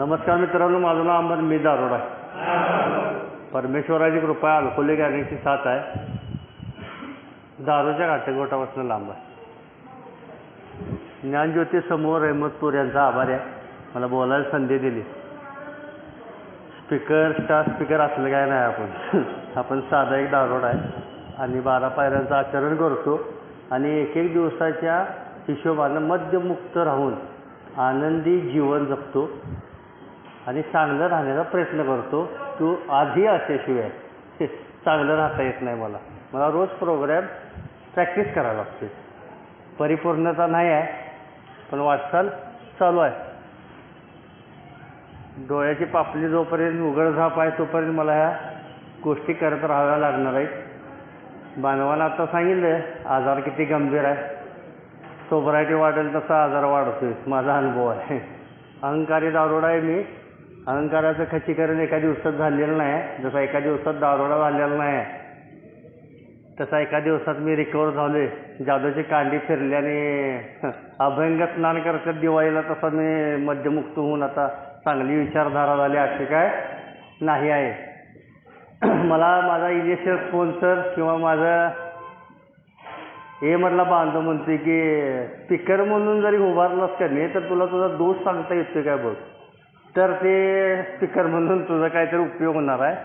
नमस्कार मित्रांनो, माझं नाव अंबर, मी दारोडा आहे. परमेश्वराची कृपा, अल्कोहोलिक ॲडिक्टची साथ आहे. दारूच्या घाटघोटापासून लांब आहे. ज्ञानज्योती समूह रहमतपूर यांचा आभारी आहे, मला बोलायला संधी दिली. स्टार स्पीकर असलं काय नाही. आपण साधा एक दारोडा आहे आणि 12 पायऱ्यांचं आचरण करतो आणि एक दिवसाच्या हिशोबानं मद्यमुक्त राहून आनंदी जीवन जगतो आणि चांगलं राहण्याचा प्रयत्न करतो. तू आधी असल्याशिवाय चांगलं राहता येत नाही. मला रोज प्रोग्रॅम प्रॅक्टिस करायला लागते. परिपूर्णता नाही आहे, पण वाटचाल चालू आहे. डोळ्याची पापणी जोपर्यंत उघडझाप आहे तोपर्यंत मला ह्या गोष्टी करत राहाव्या लागणार आहेत. बांधवानं आता सांगितलं आजार किती गंभीर आहे. सोबरायटी वाढेल तसा आजार वाढतोय, माझा अनुभव आहे. अहंकारी दारोडा आहे मी. अहंकाराचं खच्चीकरण एका दिवसात झालेलं नाही आहे. जसा एका दिवसात दारोडा झालेला नाही आहे तसा एका दिवसात मी रिकवर झालोय. जादूची कांडी फिरल्याने अभंग स्नान करतात दिवाळीला, तसा मी मद्यमुक्त होऊन आता चांगली विचारधारा झाली अशी काय नाही आहे. मला माझा इनिशियल स्पॉन्सर किंवा माझा मधला बांधव म्हणते की स्पीकर म्हणून जरी उभारलास का नाही तर तुला तुझा दोष सांगता येतो काय बघ, तर ते स्पीकर म्हणून तुझा काहीतरी उपयोग होणार आहे.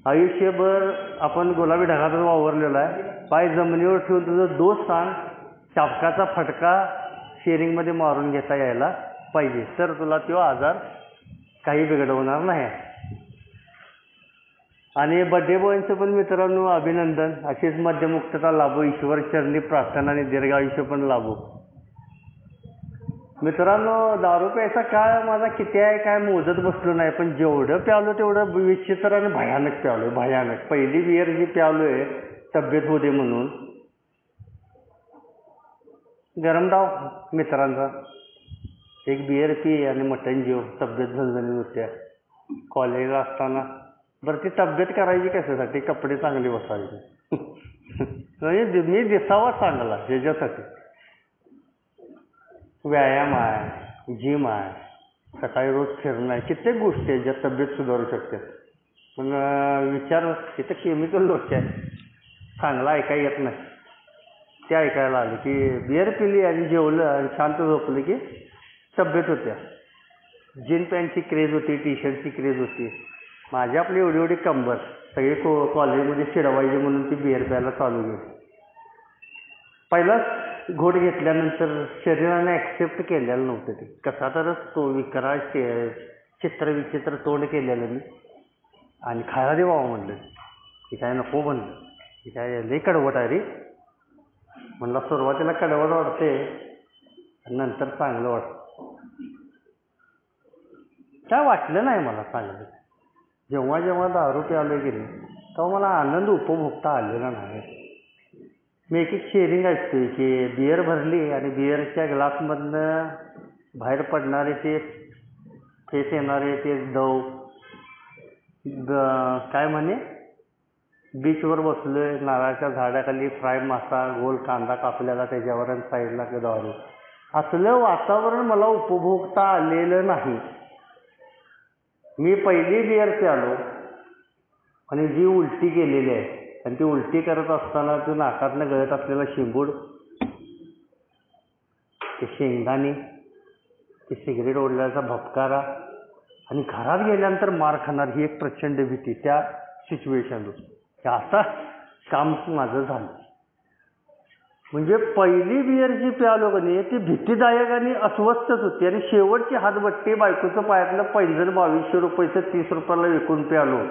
आयुष्यभर आपण गुलाबी ढगातच वावरलेलो आहे. पाय जमिनीवर ठेवून तुझं दोष सांग, चापकाचा फटका शेअरिंगमध्ये मारून घेता यायला पाहिजे, तर तुला तो आजार काही बिघडवणार नाही. आणि बड्डे बॉयचं पण मित्रांनो अभिनंदन. अशीच मद्यमुक्तता लाभो, ईश्वर चरणी प्रार्थना आणि दीर्घ आयुष्य पण लाभो. मित्रांनो, दारू प्यायचा काळ माझा किती आहे काय मोजत बसलो नाही, पण जेवढं प्यालो तेवढं विचित्र आणि भयानक प्यालोय. भयानक. पहिली बियर जी प्यालोय तब्येत होते म्हणून, गरम डाव मित्रांचा, एक बियर पी आणि मटण जेव, तब्येत झणझणीत होत्या. कॉलेजला असताना बरं ती तब्येत करायची कशासाठी, कपडे चांगले बसायचे. म्हणजे मी दिसावा चांगला ह्याच्यासाठी. व्यायाम आहे, जिम आहे, सकाळी रोज फिरणं आहे, कित्येक गोष्टी आहेत ज्या तब्येत सुधारू शकतात. पण विचार तिथं केमिकल डोक्या आहे, चांगला ऐकायला येत नाही. ते ऐकायला आलं की बियर पिली आणि जेवलं आणि शांत झोपलं की तब्येत होत्या. जीन पॅन्टची क्रेज होती, टी शर्टची क्रेज होती. माझी आपली एवढी कंबर सगळे कॉलेजमध्ये चिडवायचे म्हणून ती बियर प्यायला चालू केली. पहिलाच घोट घेतल्यानंतर शरीराने ॲक्सेप्ट केलेलं नव्हतं. ते कसा तरच तो विकराळ चित्रविचित्र तोंड केलेलं मी आणि खायला दे बाबा म्हणलं. की काय नको म्हणलं, की काय लई कडवट आहे रे म्हणलं. सुरुवातीला कडवट वाटते, नंतर चांगलं वाटतं. काय वाटलं नाही मला चांगलं. जेव्हा जेव्हा दारू प्यालो की नाही तेव्हा मला आनंद उपभोगता आलेला नाही. मी एक शेअरिंग ऐकतोय की बियर भरली आणि बियरच्या ग्लासमधनं बाहेर पडणारे ते फेस येणारे ते दव, काय म्हणे, बीचवर बसलोय, नारळाच्या झाडाखाली फ्राय मासा, गोल कांदा कापलेला त्याच्यावर आणि साईडला दारू, असलं वातावरण मला उपभोगता आलेलं नाही. मी पहिली बियर प्यालो आणि जी उलटी केलेली आहे, आणि ती उलटी करत असताना तो नाकातनं गळत असलेला शिंबूड, ते शेंगदाणे, ते सिगरेट ओढल्याचा भपकारा आणि घरात गेल्यानंतर मार खाणार ही एक प्रचंड भीती त्या सिच्युएशनवर. असं काम माझं झालं. म्हणजे पहिली बियर जी प्यालो का नाही ती भीतीदायक आणि अस्वस्थच होती. आणि शेवटची हातबट्टी बायकोचं पायातलं पैंजण 2200 रुपयाचं 30 रुपयाला विकून प्यालो.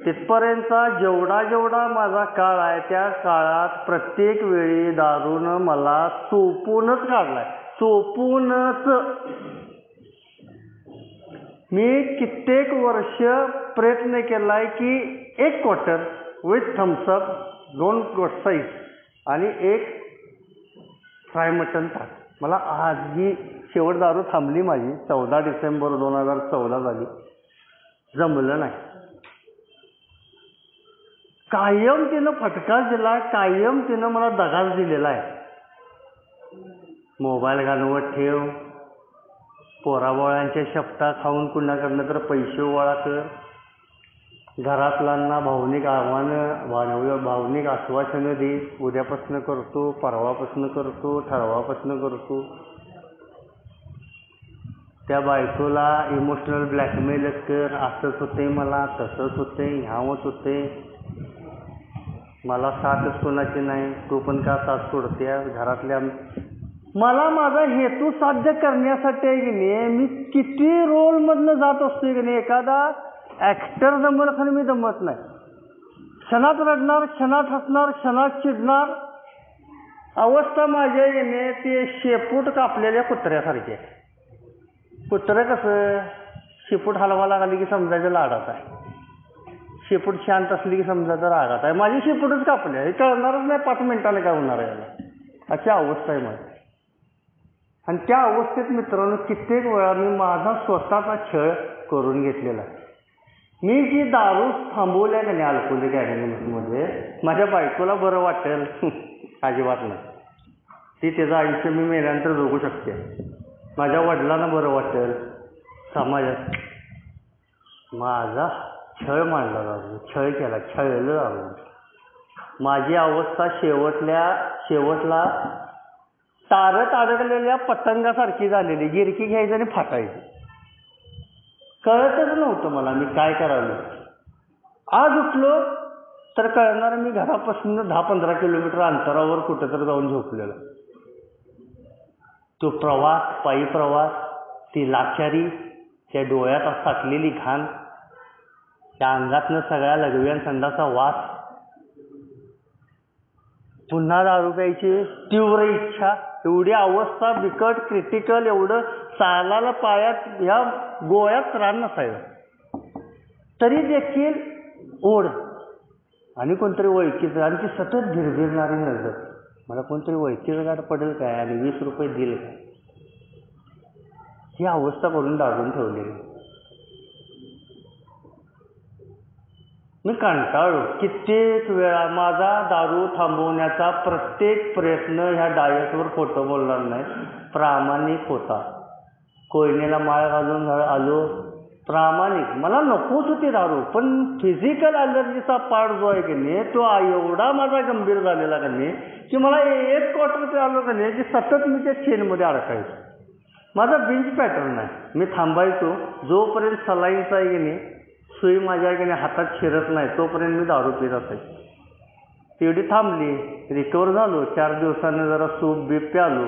तिथपर्यंतचा जेवढा माझा काळ आहे त्या काळात प्रत्येक वेळी दारूनं मला चोपूनच काढलाय. चोपूनच. मी कित्येक वर्ष प्रयत्न केलाय की एक क्वार्टर विथ थम्सअप, 2 साईज आणि एक फ्राय मटन ताट. मला आजही शेवट दारू थांबली माझी 14 डिसेंबर 2014 झाली. जमलं नाही. कायम तिनं फटकाच दिला, कायम तिनं मला दगाच दिलेला आहे. मोबाईल घालवत ठेव, पोराबाळांच्या शपथा खाऊन कुणाकडनं तर पैसे गोळा कर, घरातल्यांना भावनिक भावनिक आश्वासनं दे, उद्यापासून करतो, परवापासून करतो, ठरवापासून करतो. त्या बायकोला इमोशनल ब्लॅकमेलच कर, असंच होते मला, तसंच होते, ह्यावंच होते, मला साथच कोणाची नाही, तू पण का साथ सोडते घरातल्या. मला माझा हेतू साध्य करण्यासाठी आहे की नाही, मी किती रोलमधनं जात असतो की नाही. एखादा ॲक्टर जमल खरं मी जमत नाही. क्षणात रडणार, क्षणात हसणार, क्षणात चिडणार. अवस्था माझ्या येणे ते शेपूट कापलेल्या कुत्र्यासारखे. कुत्रं कसं शेपूट हलवा लागली की समजायचं लाडात आहे, शेपूट शांत असली की समजायचं रागात आहे. माझी शेपूटच कापली आहे, हे कळणारच नाही 5 मिनिटाने काय होणार आहे याला. अशी अवस्था आहे माझी. आणि त्या अवस्थेत मित्रांनो कित्येक वेळा मी माझा स्वतःचा छळ करून घेतलेला आहे. मी जी दारू थांबवल्या का नाही अल्कोहोलिक अनॉनिमसमध्ये, माझ्या बायकोला बरं वाटेल अजिबात नाही. ती त्याचं आयुष्य मी मेल्यानंतर जगू शकते. माझ्या वडिलांना बरं वाटेल, समाजात. माझा छळ मांडला जातो, छळ केला, छळलं जातो. माझी अवस्था शेवटला तारत अडकलेल्या पतंगासारखी झालेली. गिरकी घ्यायची आणि फाटायची. कळतच नव्हतं मला मी काय करावं. आज उठलो तर कळणार मी घरापासून 10-15 किलोमीटर अंतरावर कुठेतरी जाऊन झोपलेलो. तो प्रवास, पायी प्रवास, ती लाचारी, त्या डोळ्यात साठलेली घाण, त्या अंगातनं सगळ्या लघव्यान संडाचा वास, पुन्हा दारू प्यायची तीव्र इच्छा, एवढी अवस्था बिकट क्रिटिकल, एवढं चालायला पायात ह्या गोळ्यात रान नसायचं. तरी देखील ओढ आणि कोणतरी ओळखीचं, आणि ती सतत भिरभिरणारी नजर, मला कोणतरी ओळखीचं गाठ पडेल काय आणि 20 रुपये देईल काय, ही अवस्था करून दाबून ठेवलेली. मी कंटाळलो. कित्येक वेळा माझा दारू थांबवण्याचा प्रत्येक प्रयत्न ह्या डायटवर खोटं बोलणार नाही प्रामाणिक होता. कोयनेला माळ घालून आलो, प्रामाणिक. मला नकोच होती दारू, पण फिजिकल ॲलर्जीचा पार्ट जो आहे की नाही तो एवढा माझा गंभीर झालेला का नाही की मला एक क्वार्टर प्यालो का नाही की सतत मी त्या चेनमध्ये अडकायचो. माझा बिंज पॅटर्न आहे. मी थांबायचो जोपर्यंत सलाईनचा आहे की नाही सुई माझ्या की नाही हातात शिरत नाही तोपर्यंत मी दारू पित असायचो. तेवढी थांबली, रिकवर झालो, 4 दिवसानं जरा सूप बीप प्यालो,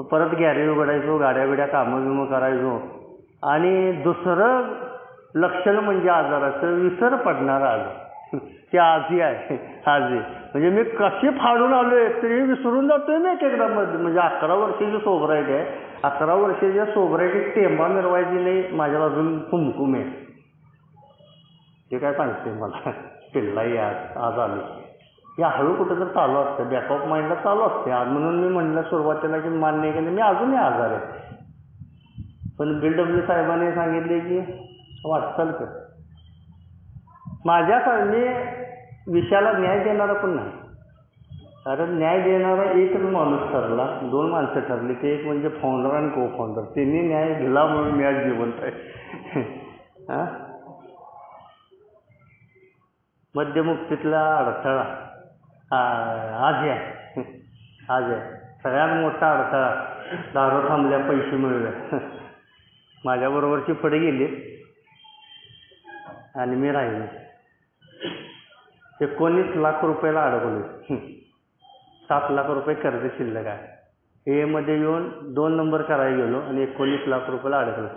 परत गॅरेज उघडायचो, गाड्या बिड्या कामं करायचो. आणि दुसरं लक्षण म्हणजे आजाराचं विसर पडणारं आलं ते आजही आहे. आजही म्हणजे मी कशी फाडून आलोय तरी विसरून जातोय मी एक एकदा मध्ये. म्हणजे 11 वर्षाची सोबराईट आहे. 11 वर्षाच्या सोबराईटीत टेंबा मिरवायची नाही माझ्याला अजून कुमकुम आहे. ते काय सांगते मला पिल्लाई आज आली या हळू कुठं तर चालू असतं, बॅक ऑफ माइंडला चालू असते. म्हणून मी म्हणलं सुरुवातीला की मान्य केलं मी अजूनही आजार आहे. पण BW साहेबांनी सांगितले की वाटचाल कर. मी विषयाला न्याय देणारा पण नाही, कारण न्याय देणारा एकच माणूस ठरला, 2 माणसं ठरली. ते एक म्हणजे फाउंडर आणि को फाउंडर. त्यांनी न्याय दिला म्हणून मी आज जिवंत आहे. हां, मध्यमुक्तीतला अडथळा आज आहे सगळ्यात मोठा अडथळा. दारू थांबल्या, पैसे मिळले. माझ्याबरोबरची पुढे गेली आणि मी राहिले. 19 लाख रुपयाला अडकवले. 7 लाख रुपये कर्ज शिल्लक आहे. मध्ये येऊन 2 नंबर करायला गेलो आणि 19 लाख रुपयाला अडकलो.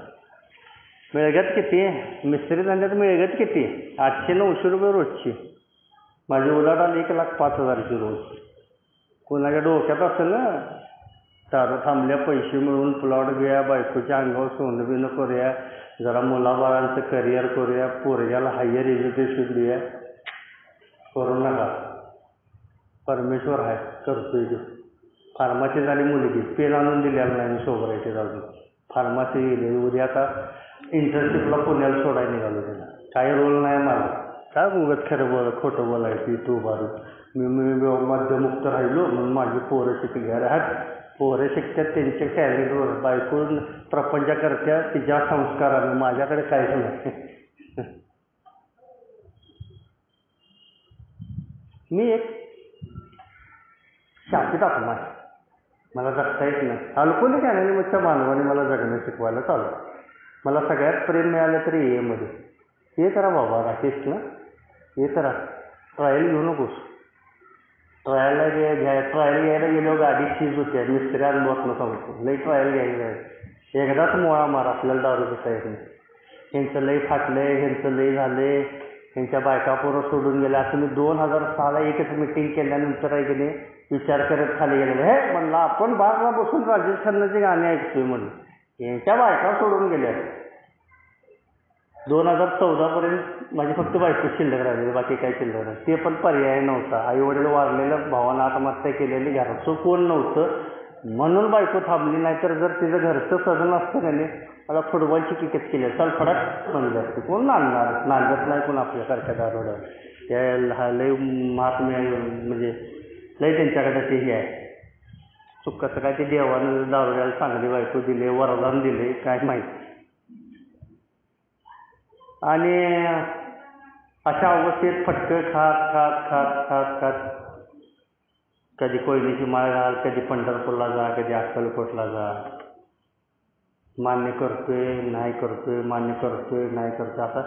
मिळगत किती मिस्त्री धंद्यात मिळगत किती? 800-900 रुपये रोजची. माझी उलाढ आली 1,05,000ची रोज. कोणाच्या डोक्यात असेल ना दारू थांबल्या, पैसे मिळून प्लॉट घेऊया, बायकोच्या अंगावर सोनं बिनं करूया, जरा मुलाबाळांचं करिअर करूया, पोरग्याला हायर एज्युकेशन देऊया. करू नका. परमेश्वर आहे, करतोय की. फार्मसी झाली मुलगी, पेन आणून दिलेला नाही सोबरायचे अजून. फार्मसी गेली. उद्या आता इंटर्नशिपला पुण्याला सोडायला निघालो. त्याला काही रोल नाही मला. काय उगत खरं खोटं बोलायची तू बारू. मी मध्यमुक्त राहिलो म्हणून माझी पोरं शिकली. अरे पोरं शिकतात त्यांच्या टॅलेंटवर, बायको प्रपंच करत्या तिच्या संस्कारानं, माझ्याकडे काहीच नाही. मी एक शापित आत्मा आहे, मला जगता येत नाही. अल्कोहोलिक अनॉनिमसच्या बांधवाने मला जगणं शिकवायला चालू. मला सगळ्यात प्रेम मिळालं तरी मध्ये ये करा बाबा राकेश ना, ये करा, ट्रायल घेऊ नकोस. ट्रायलला ट्रायल घ्यायला गेलो गाडी सीज होते, मिस्त्री अनुभवातनं सांगतो. लई ट्रायल घ्यायला आहे, एकदाच मोळा मार, आपल्याला दारू पिता येत नाही. ह्यांचं लई फाटलंय, ह्यांचं लई झालंय, ह्यांच्या बायका पोरं सोडून गेल्या. असं मी 2006ला एकच मिटिंग केल्यानंतर आहे की नाही विचार करत खाली गेलेलं. हे म्हणलं आपण बारला बसून राजेश खन्नाची गाणी ऐकतोय म्हणून, यांच्या बायका सोडून गेल्या. 2014पर्यंत माझी फक्त बायको शिल्लक राहिली, बाकी काही शिल्लक नाही. ते पण पर्याय नव्हता. आईवडील वारलेलं, भावानं आत्महत्या केलेली, घराचं कोण नव्हतं म्हणून बायको थांबली. नाहीतर जर तिचं घरचं सजन असतं त्याने मला फुटबॉलची क्रिकेट केली, चल फडक म्हणलं असते. कोण नांदणार, नांदत नाही कोण आपल्यासारख्या दारोड्या. त्या लय महात्म्य म्हणजे लय त्यांच्याकडे ते हे आहे. चुक कसं काय ते देवानं दारोड्याला चांगली बायको दिले, वरदान दिले, काय माहिती. आणि अशा अवस्थेत फटकं खात खात खात खात खात कधी कोयनेची माळ घाल, कधी पंढरपूरला जा, कधी अक्कलकोटला जा. मान्य करतोय नाही करतोय, मान्य करतोय नाही करतोय. आता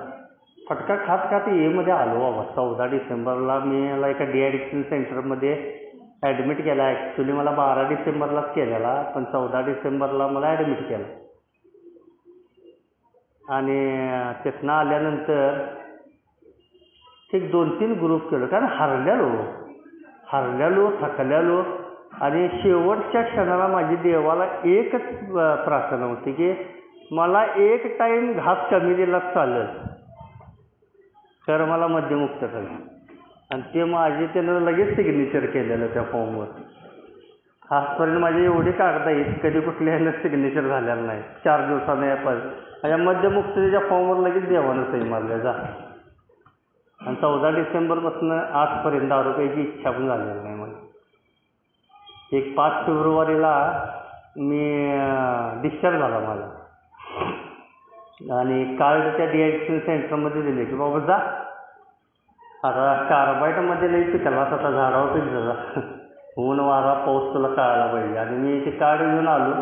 फटका खात खात मध्ये आलो बाबा. 14 डिसेंबरला मी मला एका डिॲडिक्शन सेंटरमध्ये ॲडमिट केला. ॲक्च्युली मला 12 डिसेंबरलाच केलेला, पण 14 डिसेंबरला मला ॲडमिट केलं. आणि तिथनं आल्यानंतर एक 2-3 ग्रुप केलं, कारण हरल्यालो थकल्यालो. आणि शेवटच्या क्षणाला माझी देवाला एकच प्रार्थना होती की मला एक टाईम घास कमी दिला चालेल तर मला मद्यमुक्त करा. आणि ते माझे त्यानं लगेच सिग्नेचर केलेलं त्या फॉर्मवर. आजपर्यंत माझे एवढे कागद आहेत, कधी कुठल्यानं सिग्नेचर झालेलं नाही. 4 दिवसानं या माझ्या मद्यमुक्तीच्या फॉर्मवर लगेच देवानं सही मारल्या जा. आणि 14 डिसेंबरपासून आजपर्यंत दारू प्यायची इच्छा पण झालेली नाही मला. एक 5 फेब्रुवारीला मी डिस्चार्ज झाला माझा. आणि कार्ड त्या डिॲडिक्शन सेंटरमध्ये दिले की बाबा जा, आता कार्बाईडमध्ये लई पिकलास, आता झाडावर पीक झाला, ऊन वारा पाऊस तुला कळायला पाहिजे. आणि मी ते कार्ड घेऊन आलो.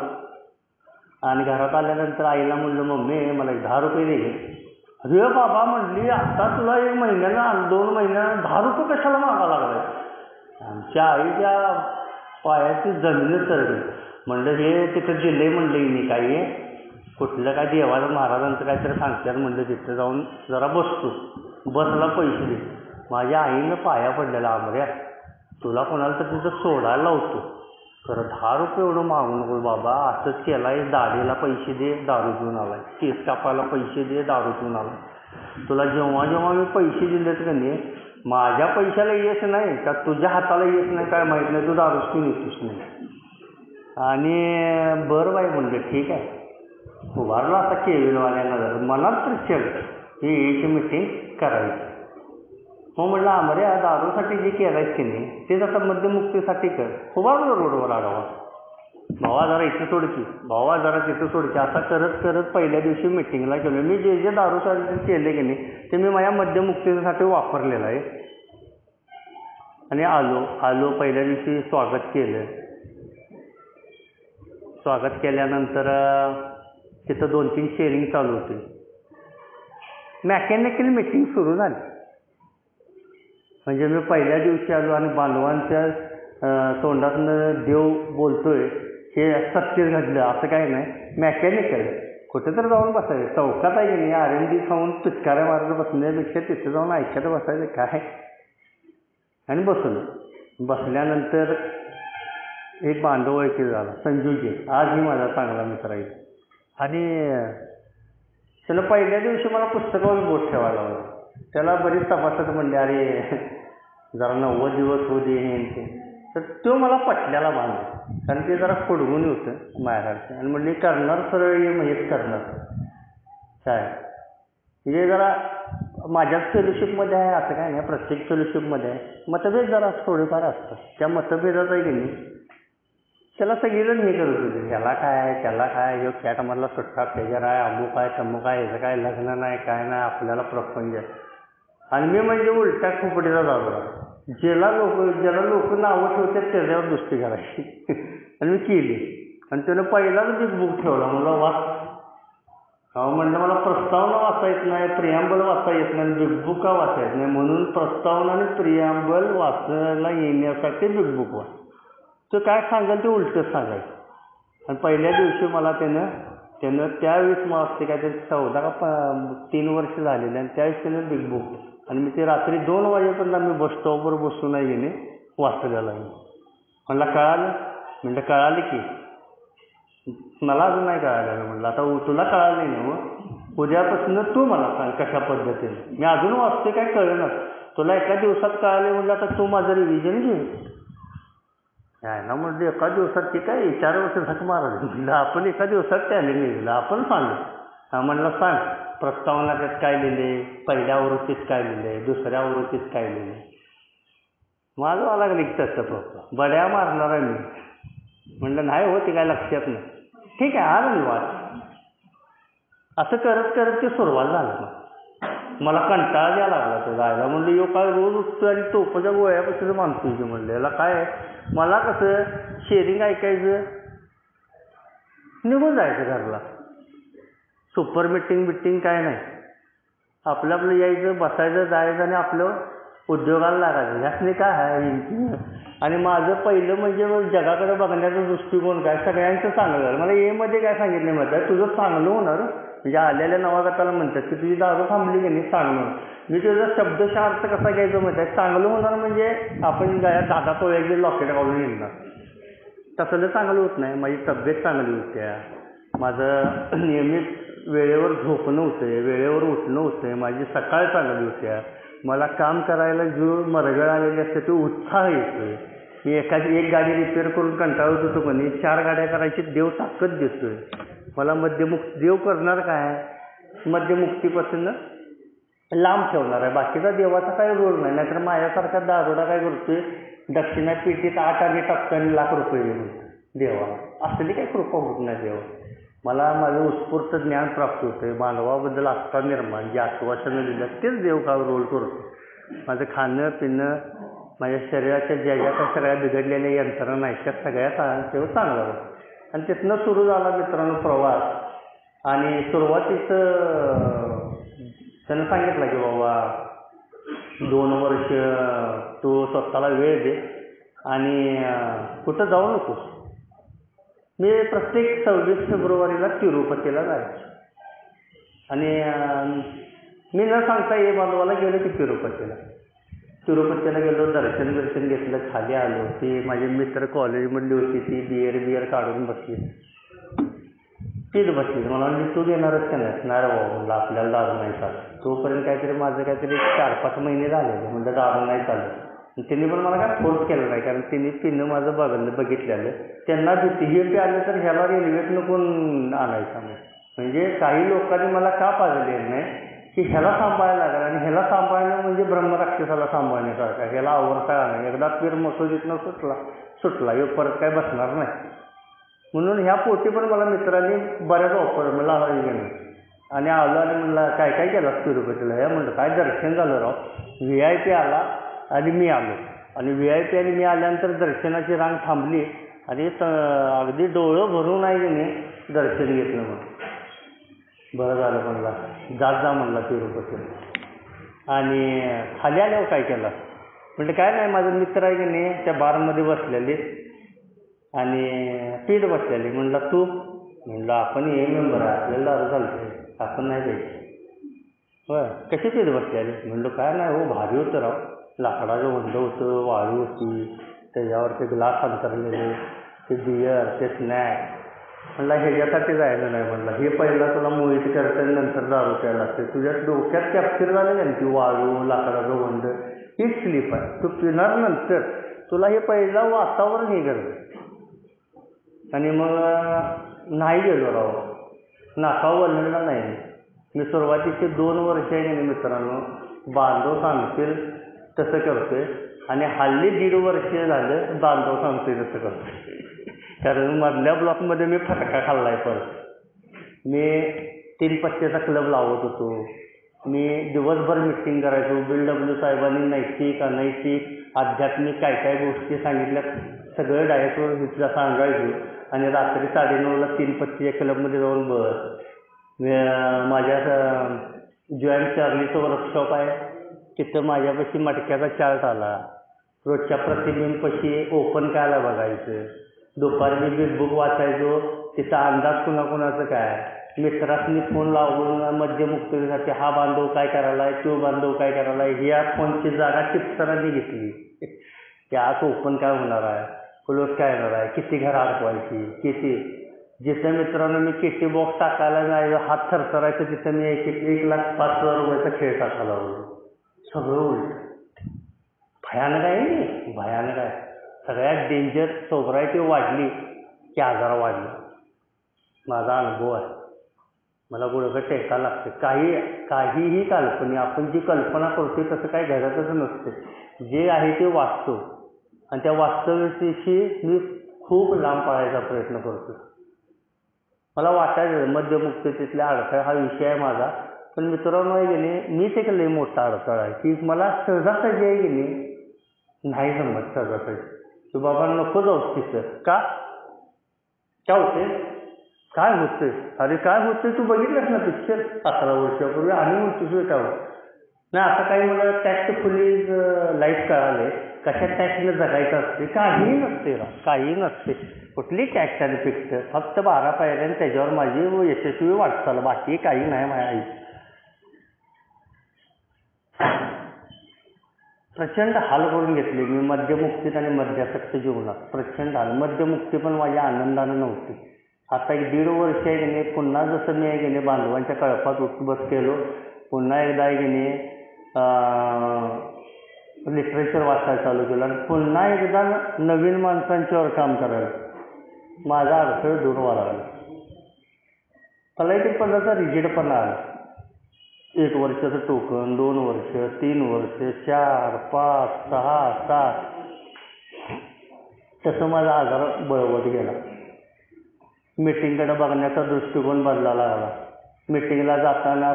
आणि घरात आल्यानंतर आईला म्हणलं मम्मी मला 10 रुपये दे. अरे बाबा म्हणली, आता तुला 1 महिन्यानं 2 महिन्यानं 10 रुपये कशाला मागायला लागलाय. आमच्या आईच्या पायाची जमीनच चढली. म्हणलं हे तिथं दिलंय म्हणलं मी काही कुठलं काय देवाला महाराजांचं काहीतरी सांगतात म्हणलं, तिथं जाऊन जरा बसतो. बसला पैसे दे. माझ्या आईनं पाया पडलेला, आमऱ्या तुला कोणाला तर तिथं सोडायला लावतो, खरं 10 रुपये एवढं मागू नको बाबा. असंच केलाय, दाढीला पैसे दे, दारू घेऊन आलाय, केस कापायला पैसे दे, दारू घेऊन आलाय. तुला जेव्हा जेव्हा मी पैसे दिलेत का नाही, माझ्या पैशाला येत नाही का तुझ्या हाताला येत नाही काय माहीत नाही, तू दारूच पिऊन येतोस नाही. आणि बरं बाई म्हणलं ठीक आहे. उभारला आता केविनवाल्याला जर मनात तर चल ही याची मिटिंग करायची. मग म्हटलं आमरे दारूसाठी जे केलायच की नाही तेच आता मद्यमुक्तीसाठी कर. उभारलो रोडवर आढावा, भावा जरा इथं सोडकी, भावा जरा तिथं सोडकी. असा करत करत पहिल्या दिवशी मिटिंगला गेलो. मी जे जे दारूसाठी केले की नाही ते मी माझ्या मद्यमुक्तीसाठी वापरलेलं आहे. आणि आलो पहिल्या दिवशी स्वागत केलं. स्वागत केल्यानंतर तिथं 2-3 शेअरिंग चालू होते. मेकॅनिकल मिटिंग सुरू झाली. म्हणजे मी पहिल्या दिवशी आलो आणि बांधवांच्या तोंडातनं देव बोलतोय हे सत्य घडलं असं काही नाही. मेकॅनिकल कुठं तर जाऊन बसायचं, चौकात आहे की नाही आरंडी खाऊन पिचकाऱ्या मारत बसण्यापेक्षा तिथं जाऊन ऐकत बसायचं काय. आणि बसल्यानंतर एक बांधव ओळखी झाला, संजूजी, आजही माझा चांगला मित्र आहे. आणि त्याला पहिल्या दिवशी मला पुस्तकावर बोट ठेवायला लावला. त्याला बरीच तपासत म्हणले अरे जरा 90 दिवस होऊ दे हे. तर तो मला पटल्याला बांधला, कारण ते जरा फुडगून होतं माझ्यासारखं. आणि म्हणले करणार सरळ ये मग करणार काय म्हणजे जरा माझ्याच फेलोशिपमध्ये आहे असं काय नाही, प्रत्येक फेलोशिपमध्ये आहे. मतभेद जरा थोडेफार असतात. त्या मतभेदाचं आहे की नाही त्याला सगळीजण हे करत होते, ह्याला काय त्याला काय, ह्यो कॅटमधला सुट्टा फेजर आहे, अमुक आहे तमुक आहे, ह्याचं काय लग्न नाही काय नाही, आपल्याला प्रपंच. आणि मी म्हणजे उलट्या खोपडीला जातो, ज्याला लोक नावं ठेवतात त्याच्यावर दुसरी करायची. आणि मी केली. आणि त्यानं पहिलाच बिग बुक ठेवला. मला वाच. म्हणलं मला प्रस्तावना वाचता येत नाही, प्रियांबल वाचता येत नाही, बिग बुक का वाचता येत नाही, म्हणून प्रस्तावना आणि प्रियांबल वाचायला येण्यासाठी बिग बुक वाच. तो काय सांगाल ते उलटंच सांगायचं. आणि पहिल्या दिवशी मला त्यानं त्यावेळेस मला असते काय ते 14 का 3 वर्ष झालेले, आणि त्यावेळेस त्यानं बिग बुक. आणि मी ते रात्री 2 वाजेपर्यंत आम्ही बस स्टॉपवर बसून नाही गेले वाचलेला. म्हणला कळालं? म्हणलं कळालं की. मला अजून नाही कळालं. म्हणलं आता तुला कळालं नाही ना, मग उद्यापासून तू मला सांग कशा पद्धतीने. मी अजून वाचते काय कळलं. तुला एका दिवसात कळाले म्हणलं, आता तू माझं रिव्हिजन घे. नाही ना म्हणजे एका दिवसात ती काय 4 वर्ष झक मारली. म्हणलं आपण एका दिवसात टॅलेंट लिहिलं, आपण सांगू. हा म्हणलं सांग, प्रस्तावना त्यात काय लिहिले, पहिल्या आवृत्तीत काय लिहिले, दुसऱ्या आवृत्तीत काय लिहिले. माझं आला लागलं तसं फक्त बड्या मारणार आहे मी. म्हणलं नाही हो, ते काय लक्षात नाही. ठीक आहे आलं मी वाच. असं करत करत ते सुरुवात झालं. मला कंटाळा द्यायला लागला तो जायला. म्हणलं यो काय रोज उठतो आणि टोपाच्या गोळ्यापासून मानतो की. म्हणलं याला काय, मला कसं शेअरिंग ऐकायचं, निघून जायचं घरला. सुपर मिटिंग काय नाही. आपलं आपलं यायचं, बसायचं, जायचं आणि आपलं उद्योगाला लागायचं. ह्यासने काय आहे. आणि माझं पहिलं म्हणजे जगाकडे बघण्याचा दृष्टिकोन काय, सगळ्यांचं चांगलं झालं. मला मध्ये काय सांगितलं माहिती आहे, तुझं चांगलं होणार. म्हणजे आलेल्या नवागताला म्हणतात की तुझी दारू थांबली की नाही चांगलं. मी तुझा शब्दशः अर्थ कसा घ्यायचा माहिती आहे, चांगलं होणार म्हणजे आपण गळ्यात 10 तोळ्याचे लॉकेट घालून येणार. तसं चांगलं होत नाही. माझी तब्येत चांगली होत्या, माझं नियमित वेळेवर झोपणं होतं, वेळेवर उठणं होतं, माझी सकाळ चांगली होत्या, मला काम करायला जो मरगळ आलेली असते तो उत्साह येतोय. मी एक गाडी रिपेअर करून कंटाळत होतो पण 4 गाड्या करायची देव ताकद देतोय मला. देव करणार काय, मध्यमुक्तीपासून लांब ठेवणार आहे. बाकीचा देवाचा काही रोल नाही. नाहीतर माझ्यासारखा दारोडा काय करतोय, दक्षिणा पेटीत 8 आणे टाकतो आणि ₹1,00,000 देऊन देवाला. असली काही कृपा होत नाही देवा. मला माझं उत्स्फूर्त ज्ञान प्राप्त होतं, मानवाबद्दल आस्था निर्माण, जे आश्वासनं दिलं तेच देव का रोल करतो. माझं खाणं पिणं, माझ्या शरीराच्या ज्या ज्या काही सगळ्या बिघडलेल्या यंत्रणा नाही त्या सगळ्या तेव्हा चांगला होतं. आणि तिथनं सुरू झाला मित्रांनो प्रवास. आणि सुरुवातीच त्यानं सांगितलं की बाबा 2 वर्ष तू स्वतःला वेळ दे आणि कुठं जाऊ नकोस. मी प्रत्येक 26 फेब्रुवारीला तिरुपतीला जायचो. आणि मी न सांगता ये बांधवाला गेलो की तिरुपतीला गेलो, दर्शन घेतलं, खाली आलो. ती माझे मित्र कॉलेजमधली होती, ती बिअर काढून बसली, तीच बसली. मला म्हणजे तू घेणारच का नाही. नाही रे बाबा म्हणलं आपल्याला दारू नाही चालत. तोपर्यंत माझं काहीतरी 4-5 महिने झालेले म्हणजे दारू नाही चालत. त्यांनी पण मला काय फोर्स केलं नाही, कारण तिनं माझं बघितलेलं. त्यांना भीती हे आलं तर ह्याला रेल्वेतनं कोण आणायचा नाही. म्हणजे काही लोकांनी मला का पाजलेलं नाही की ह्याला सांभाळायला लागलं. आणि ह्याला सांभाळणं म्हणजे ब्रह्मराक्षसाला सांभाळण्यासारखं. ह्याला आवडता नाही. एकदा पीर मसोदीतनं सुटला ह्यो परत काय बसणार नाही. म्हणून ह्या पोटी पण मला मित्रांनी बऱ्याच ऑफर मला हवी गेलं. आणि आलो आणि म्हणला काय केलं तिरुपतीला. हे म्हणलं काय दर्शन झालं राव. VIP आला आणि मी आलो. आणि VIP आणि मी आल्यानंतर दर्शनाची रांग थांबली आणि अगदी डोळं भरून आहे की नाही दर्शन घेतलं. मग बरं झालं म्हणला, जा म्हणला तिरुपतीला. आणि खाली आल्यावर काय केलं म्हणजे काय नाही, माझा मित्र आहे की नाही त्या बारमध्ये बसलेले आणि पीठ बसलेली. म्हणलं तू, म्हणलं आपण हे मेंबर आहे, आपल्याला दारू चालते, आपण नाही द्यायची. होय कशी पीठ बसलेली. म्हणलं काय नाही हो, भारी होतं राव. लाकडाचं वंड होतं, वाळू होती, त्याच्यावर ते ग्लास अंतरलेले, ते बियर, ते स्नॅक्स. म्हणलं ह्याच्यासाठी जायचं नाही. म्हणलं हे पहिला तुला मोहित करतं नंतर दारू प्यायला लागते. तुझ्या डोक्यात कॅप्चर झालं ना ती वाळू, लाकडाचं वंड, हीच स्लीप आहे. तू पिणार नंतर तुला हे पहिलं वातावरण हे करतं. आणि मग नाही गेलो राव, नाकावर वळलेला नाही. मी सुरुवातीचे 2 वर्ष आहे ना मित्रांनो बांधव सांगतील तसं करतोय. आणि हल्ली 1.5 वर्ष झालं बांधव सांगतोय तसं करतोय. कारण मधल्या ब्लॉकमध्ये मी फटका खाल्लाय परत. मी 3 पत्त्याचा क्लब लावत होतो. मी दिवसभर मिटिंग करायचो. BLW साहेबांनी नैतिक अनैतिक आध्यात्मिक काय काय गोष्टी सांगितल्या सगळं डायटवर सांगायचो. आणि रात्री 9:30ला 3 पत्तीच्या क्लबमध्ये जाऊन माझ्या जॉईंट चार्लीचं वर्कशॉप आहे तिथं माझ्यापाशी मटक्याचा चार्ट आला. रोजच्या प्रतिबिंबपाशी ओपन कायला बघायचं. दुपारी मी बिलबुक वाचायचो. तिथं अंदाज कुणाकुणाचं काय. मित्रांनी फोन लावून मध्यमुक्तीसाठी हा बांधव काय करायला आहे, तो बांधव काय करायला आहे, ह्या फोनची जागा चिप्सरांनी घेतली. की आज ओपन काय होणार आहे, क्लोज काय होणार आहे, किती घरं अडकवायची, किती. जिथं मित्रांनो मी किती बॉक्स टाकायला नाही हात थरथरायचं तिथं मी 1,05,000 रुपयाचा खेळ टाकायला लागलो. सगळं उलट. भयानक आहे नाही, भयानक आहे. सगळ्यात डेंजर सोबरायटी वाढली की आजार वाढले. माझा अनुभव आहे. मला गुडघं टेकायला लागते. काहीही काल्पनिक आपण जी कल्पना करतो तसं काही घडतच नसते. जे आहे ते वाचतो आणि त्या वास्तविकतेशी मी खूप लांब पळायचा प्रयत्न करतो. मला वाटायचं मध्यमुक्ततेतल्या अडथळा हा विषय आहे माझा. पण मित्रांनो आहे की नाही मीच एक लई मोठा अडथळा आहे की मला सहजासहजी आहे की नाही जमत सहजासहजी. तू बाबा नको जाऊस तिथं. का होते काय होतंय, अरे काय होतंय तू बघितलंस ना पिक्चर 11 वर्षापूर्वी आणि म्हणतोस काय होत नाही. आता काही मला टॅक्टफुली लाईफ कळाले कशा टॅक्सनं जगायचं असते. काहीही नसते काही नसते. कुठली टॅक्स आणि पिक्ट फक्त 12 पायऱ्या आणि त्याच्यावर माझी यशस्वी वाटचाल, बाकी काही नाही. माझ्या आई प्रचंड हाल करून घेतले मी मध्यमुक्तीत आणि मध्यासक्त जीवनात. प्रचंड हाल. मध्यमुक्ती पण माझ्या आनंदानं नव्हती. आता 1.5 वर्ष आहे की नाही पुन्हा जसं मी आहे की नाही बांधवांच्या कळपात उठबस केलो. पुन्हा एकदा आहे की नाही लिटरेचर वाचायला चालू केलं आणि पुन्हा एकदा नवीन माणसांच्यावर काम करायला माझा अडथळ दूर व्हायला लागला. तलाठी पदाचा रिजिडपणा आला. 1 वर्षाचं टोकन, 2 वर्ष, 3 वर्ष, 4, 5, 6, 7 तसं माझा आजार बळवत गेला. मीटिंगकडे बघण्याचा दृष्टिकोन बदलायला लागला. मीटिंगला जाताना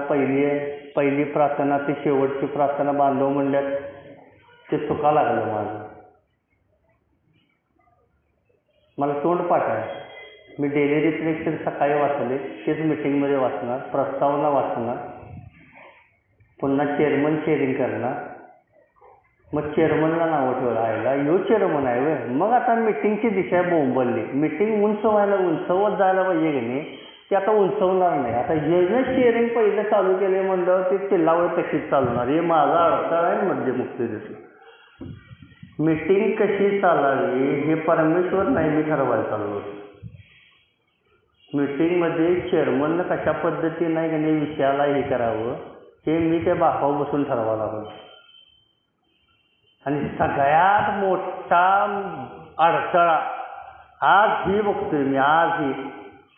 पहिली प्रार्थना ती शेवटची प्रार्थना बांधव म्हणल्यात ते चुका लागलं माझं. मला तोंडपाठ आहे. मी डेली रिफ्लेक्शन सकाळी वाचले तेच मीटिंगमध्ये वाचणार, प्रस्तावना वाचणार, पुन्हा चेअरमन चेअरिंग करणार. मग चेअरमनला नावं ठेवलं आयला यो चेअरमन आहे वे. मग आता मीटिंगची दिशा बोंबलली. मीटिंग उंचवत जायला पाहिजे की नाही ते आता उंचवणार नाही. आता जे चेअरिंग पहिलं चालू केले म्हणलं ते चिल्लावर तशीच चालवणार. हे माझा अडथळा आहे मध्यमुक्ती दिसली. मीटिंग कशी चालावी हे परमेश्वर नाही मी ठरवायला चाललो. मीटिंगमध्ये चेअरमननं कशा पद्धतीने की नाही विषयाला हे करावं हे मी त्या बापावर बसून ठरवायला लागलो. आणि सगळ्यात मोठा अडथळा आजही बघतोय मी, आजही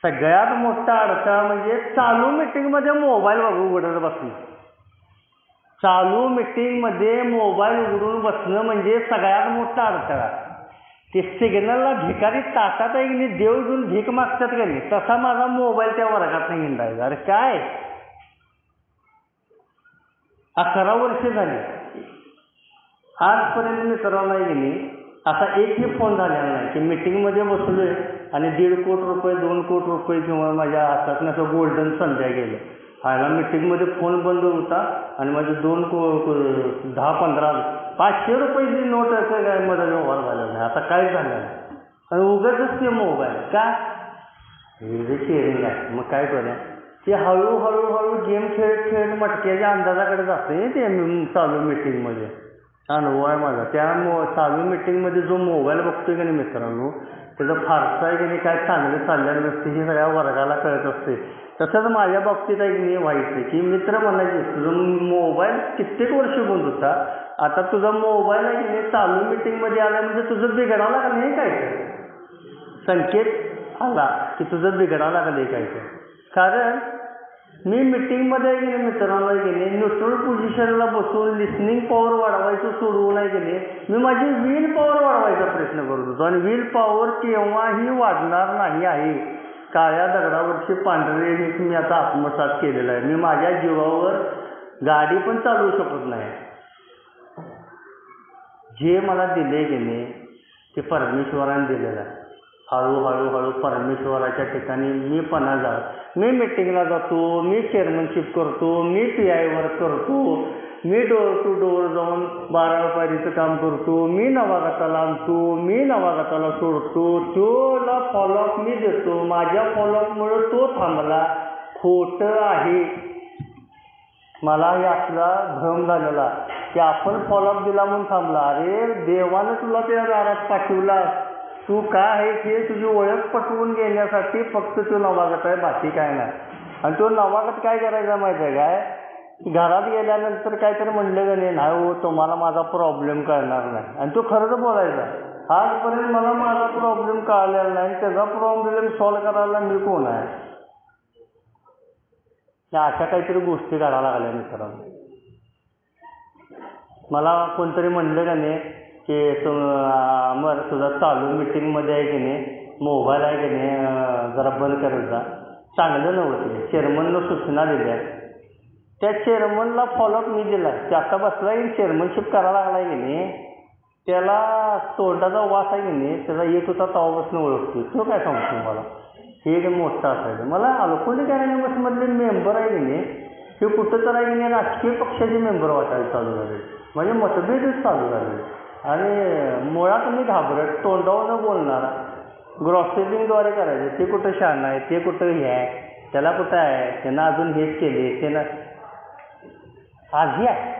सगळ्यात मोठा अडथळा म्हणजे चालू मीटिंगमध्ये मोबाईल उघडत बसणं. चालू मीटिंगमध्ये मोबाईल उघडून बसणं म्हणजे सगळ्यात मोठा अडथळा. ते सिग्नलला भिकारी ताटात आहे की नाही देव घेऊन भीक मागतात का नाही तसा माझा मोबाईल त्या वर्गात नाही हिंडायचा. अरे काय 11 वर्ष झाली आजपर्यंत मित्रांनो आहे की नाही असा एकही फोन झालेला नाही की मीटिंगमध्ये बसलोय आणि 1.5 कोटी रुपये 2 कोटी रुपये किंवा माझ्या हातात असं गोल्डन संध्या गेलं. आयला मीटिंगमध्ये फोन बंद होता आणि माझे 10-15 500 रुपयाची नोट असं काय माझा व्यवहार झाला नाही. आता काय झालं आणि उगाचच ते मोबाईल का हे शेअरिंग आहे. मग काय करूया ते हळूहळू गेम खेळत मटक्याच्या अंदाजाकडे जाते ते चालू मीटिंगमध्ये. अनुभव आहे माझा. त्या चालू मीटिंगमध्ये जो मोबाईल बघतोय की नाही मित्रांनो त्याचं फारसा आहे की नाही काय चांगलं चाललेलं नसते हे सगळ्या वर्गाला कळत असते. तसंच माझ्या बाबतीत आहे की नाही वाईट आहे की मित्र म्हणायचे तुझं मोबाईल कित्येक वर्ष बंद होता आता तुझा मोबाईल आहे की नाही चालू मीटिंगमध्ये आला म्हणजे तुझं बिघडावं लागलं नाही काय संकेत आला की तुझं बिघडावं लागलं काय. कारण मी मिटिंगमध्ये गेले मित्रांना गेले न्यूट्रल पोझिशनला बसून लिस्निंग पॉवर वाढवायचं सोडवू नाही गेले. मी माझी व्हील पॉवर वाढवायचा प्रयत्न करत होतो आणि व्हील पॉवर केव्हाही वाढणार नाही आहे. काळ्या दगडावरची पांढरे मी आता आत्मसात केलेलं आहे. मी माझ्या जीवावर गाडी पण चालवू शकत नाही. जे मला दिले गेले ते परमेश्वराने दिलेलं आहे. हळूहळू परमेश्वराच्या ठिकाणी मी पणा मी मीटिंगला जातो, मी चेअरमनशिप करतो, मी PI वर्क करतो, मी डोअर टू डोअर जाऊन 12 पायरीचं काम करतो, मी नवागताला आणतो, मी नवागताला सोडतो, तोला फॉलोअप मी देतो. माझ्या फॉलोअपमुळे तो थांबला. खोटं आहे. मला हे असला भ्रम झालेला की आपण फॉलोअप दिला म्हणून थांबला. अरे देवानं तुला त्या दारात पाठवला. तू काय आहे ते तुझी ओळख पटवून घेण्यासाठी फक्त तो नवागत आहे, बाकी काय नाही. आणि तो नवागत काय करायचा माहिती आहे काय? घरात गेल्यानंतर काहीतरी म्हणलं नाही हो तुम्हाला माझा प्रॉब्लेम कळणार नाही. आणि तो खरंच बोलायचा. आजपर्यंत मला माझा प्रॉब्लेम कळलेला नाही. त्याचा प्रॉब्लेम सॉल्व्ह करायला मी कोण आहे? अशा काहीतरी गोष्टी करायला लागल्या मित्रांनो. मला कोणतरी म्हणलं का नाही की मग तुझा चालू मिटिंगमध्ये आहे की नाही मोबाईल आहे की नाही जरा बंद करायचा. चांगलं नव्हतं. चेअरमननं सूचना दिल्या. त्या चेअरमनला फॉलोअप मी दिला. ते आता बसला की चेअरमनशिप करायला लागला की नाही त्याला तोंडाचा वास आहे की नाही त्याचा येत होता तवापासून ओळखतो. तो काय सांगतो मला हे एक मोठं असायचं. मला अल्कोहोलिक अनोनिमसमधले मेंबर आहे की नाही हे कुठं तर आहे की नाही राजकीय पक्षाचे मेंबर वाटायला चालू झाले. म्हणजे मतभेदच चालू झाले. आणि मुळात मी घाबरट तोंडावर न बोलणारा ग्रॉसिपिंगद्वारे करायचं. ते कुठं शहाणं आहे, ते कुठं हे आहे, त्याला कुठं आहे, त्यांना अजून हेच केले, त्यानं आजही आहे.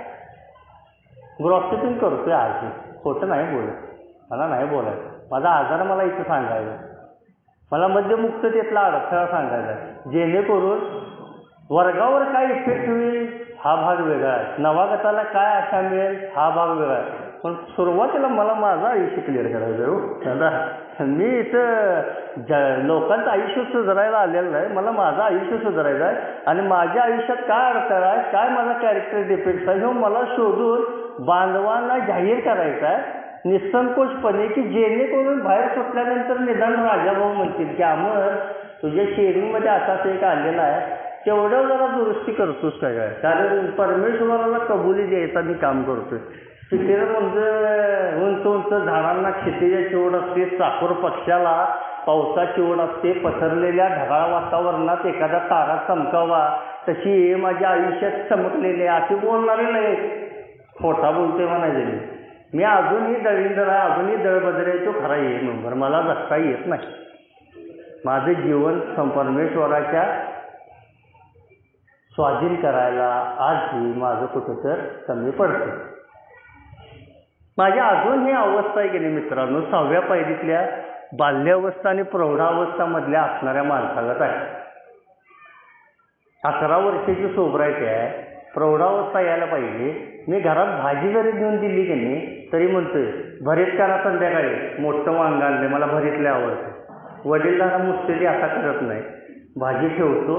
ग्रॉसिपिंग करतोय आजही. खोटं नाही बोलत. मला नाही बोलायचं. माझा आजार मला इथं सांगायचा. मला मध्यमुक्ततेतला अडथळा सांगायचा जेणेकरून वर्गावर काय इफेक्ट होईल हा भाग वेगळा आहे. नवागताला काय आशा मिळेल हा भाग वेगळा आहे. पण सुरुवातीला मला माझं आयुष्य क्लिअर करायचं हो. मी इथं लोकांचं आयुष्य सुधारायला आलेलं आहे. मला माझं आयुष्य सुधारायचं आहे. आणि माझ्या आयुष्यात काय अडथळा आहे, काय माझा कॅरेक्टर डिफेक्ट्स आहे हे मला शोधून बांधवांना जाहीर करायचं आहे निसंकोचपणे की जेणेकरून बाहेर सुटल्यानंतर निदान राजाभाऊ म्हणतील की अमर तुझ्या शेअरिंगमध्ये असाच एक आलेला आहे तेवढं जरा दुरुस्ती करतोस काय. कारण परमेश्वराला कबुली द्यायचा मी काम करतोय. शिकेर म्हणजे उंच उंच झाडांना क्षितिजाची ओढ असते, चाकोर पक्षाला पावसाची ओढ असते, पसरलेल्या ढगाळ वातावरणात एखादा तारा चमकावा तशी माझ्या आयुष्यात चमकलेले असे बोलणारे नाही. खोटा बोलतोय म्हणायचे मी अजूनही दळींदर आहे, अजूनही दळबदर आहे. तो खरा ये नंबर मला जगता येत नाही. माझं जीवन परमेश्वराच्या स्वाधीन करायला आजही माझं कुठं तर कमी पडतं. माझी अजून ही अवस्था आहे की नाही मित्रांनो 6व्या पायरीतल्या बाल्यावस्था आणि प्रौढावस्थामधल्या असणाऱ्या माणसागत आहे. 11 वर्षाची सोबरायटी आहे. प्रौढावस्था यायला पाहिजे. मी घरात भाजी जरी घेऊन दिली की नाही तरी म्हणतोय भरीत करा संध्याकाळी. मोठं वांग आणले मला भरीतले आवडते. वडीलधारा मुस्तेली असा करत नाही. भाजी ठेवतो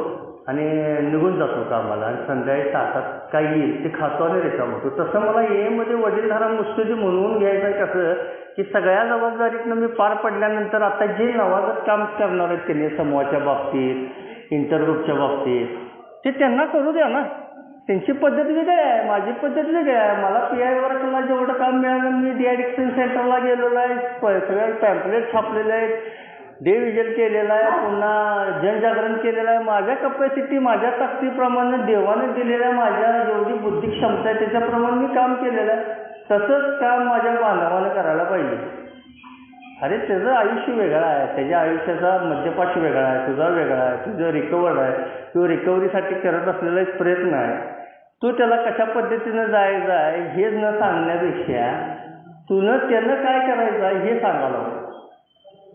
आणि निघून जातो कामाला आणि संध्याकाळी ताटात काही येईल ते खातो आणि रिकाम होतो. तसं मला मध्ये वडीलधारा मुस्तेली म्हणून घ्यायचं आहे कसं की सगळ्या जबाबदारीतनं मी पार पडल्यानंतर आता जे नवागत काम करणार आहेत त्यांनी समूहाच्या बाबतीत इंटरग्रुपच्या बाबतीत ते त्यांना करू द्या ना. त्यांची पद्धत वेगळी आहे, माझी पद्धत वेगळी आहे. मला PI वर्कला जेवढं काम मिळालं मी डिॲडिक्शन सेंटरला गेलेलो आहे. सगळ्या पॅम्पलेट छापलेले आहेत, डे विजन केलेला आहे, पुन्हा जनजागरण केलेलं आहे. माझ्या कपॅसिटी माझ्या ताकदीप्रमाणे देवाने दिलेल्या माझ्या जेवढी बुद्धी क्षमता आहे त्याच्याप्रमाणे मी काम केलेलं आहे. तसंच काम माझ्या बांधवाने करायला पाहिजे. अरे त्याचं आयुष्य वेगळं आहे, त्याच्या आयुष्याचा मध्यपाठ वेगळा आहे, तुझा वेगळा आहे, तुझं रिकवर्ड आहे किंवा रिकव्हरीसाठी करत असलेला एक प्रयत्न आहे. तू त्याला कशा पद्धतीनं जायचं आहे हे न सांगण्यापेक्षा त्यानं काय करायचं आहे हे सांगायला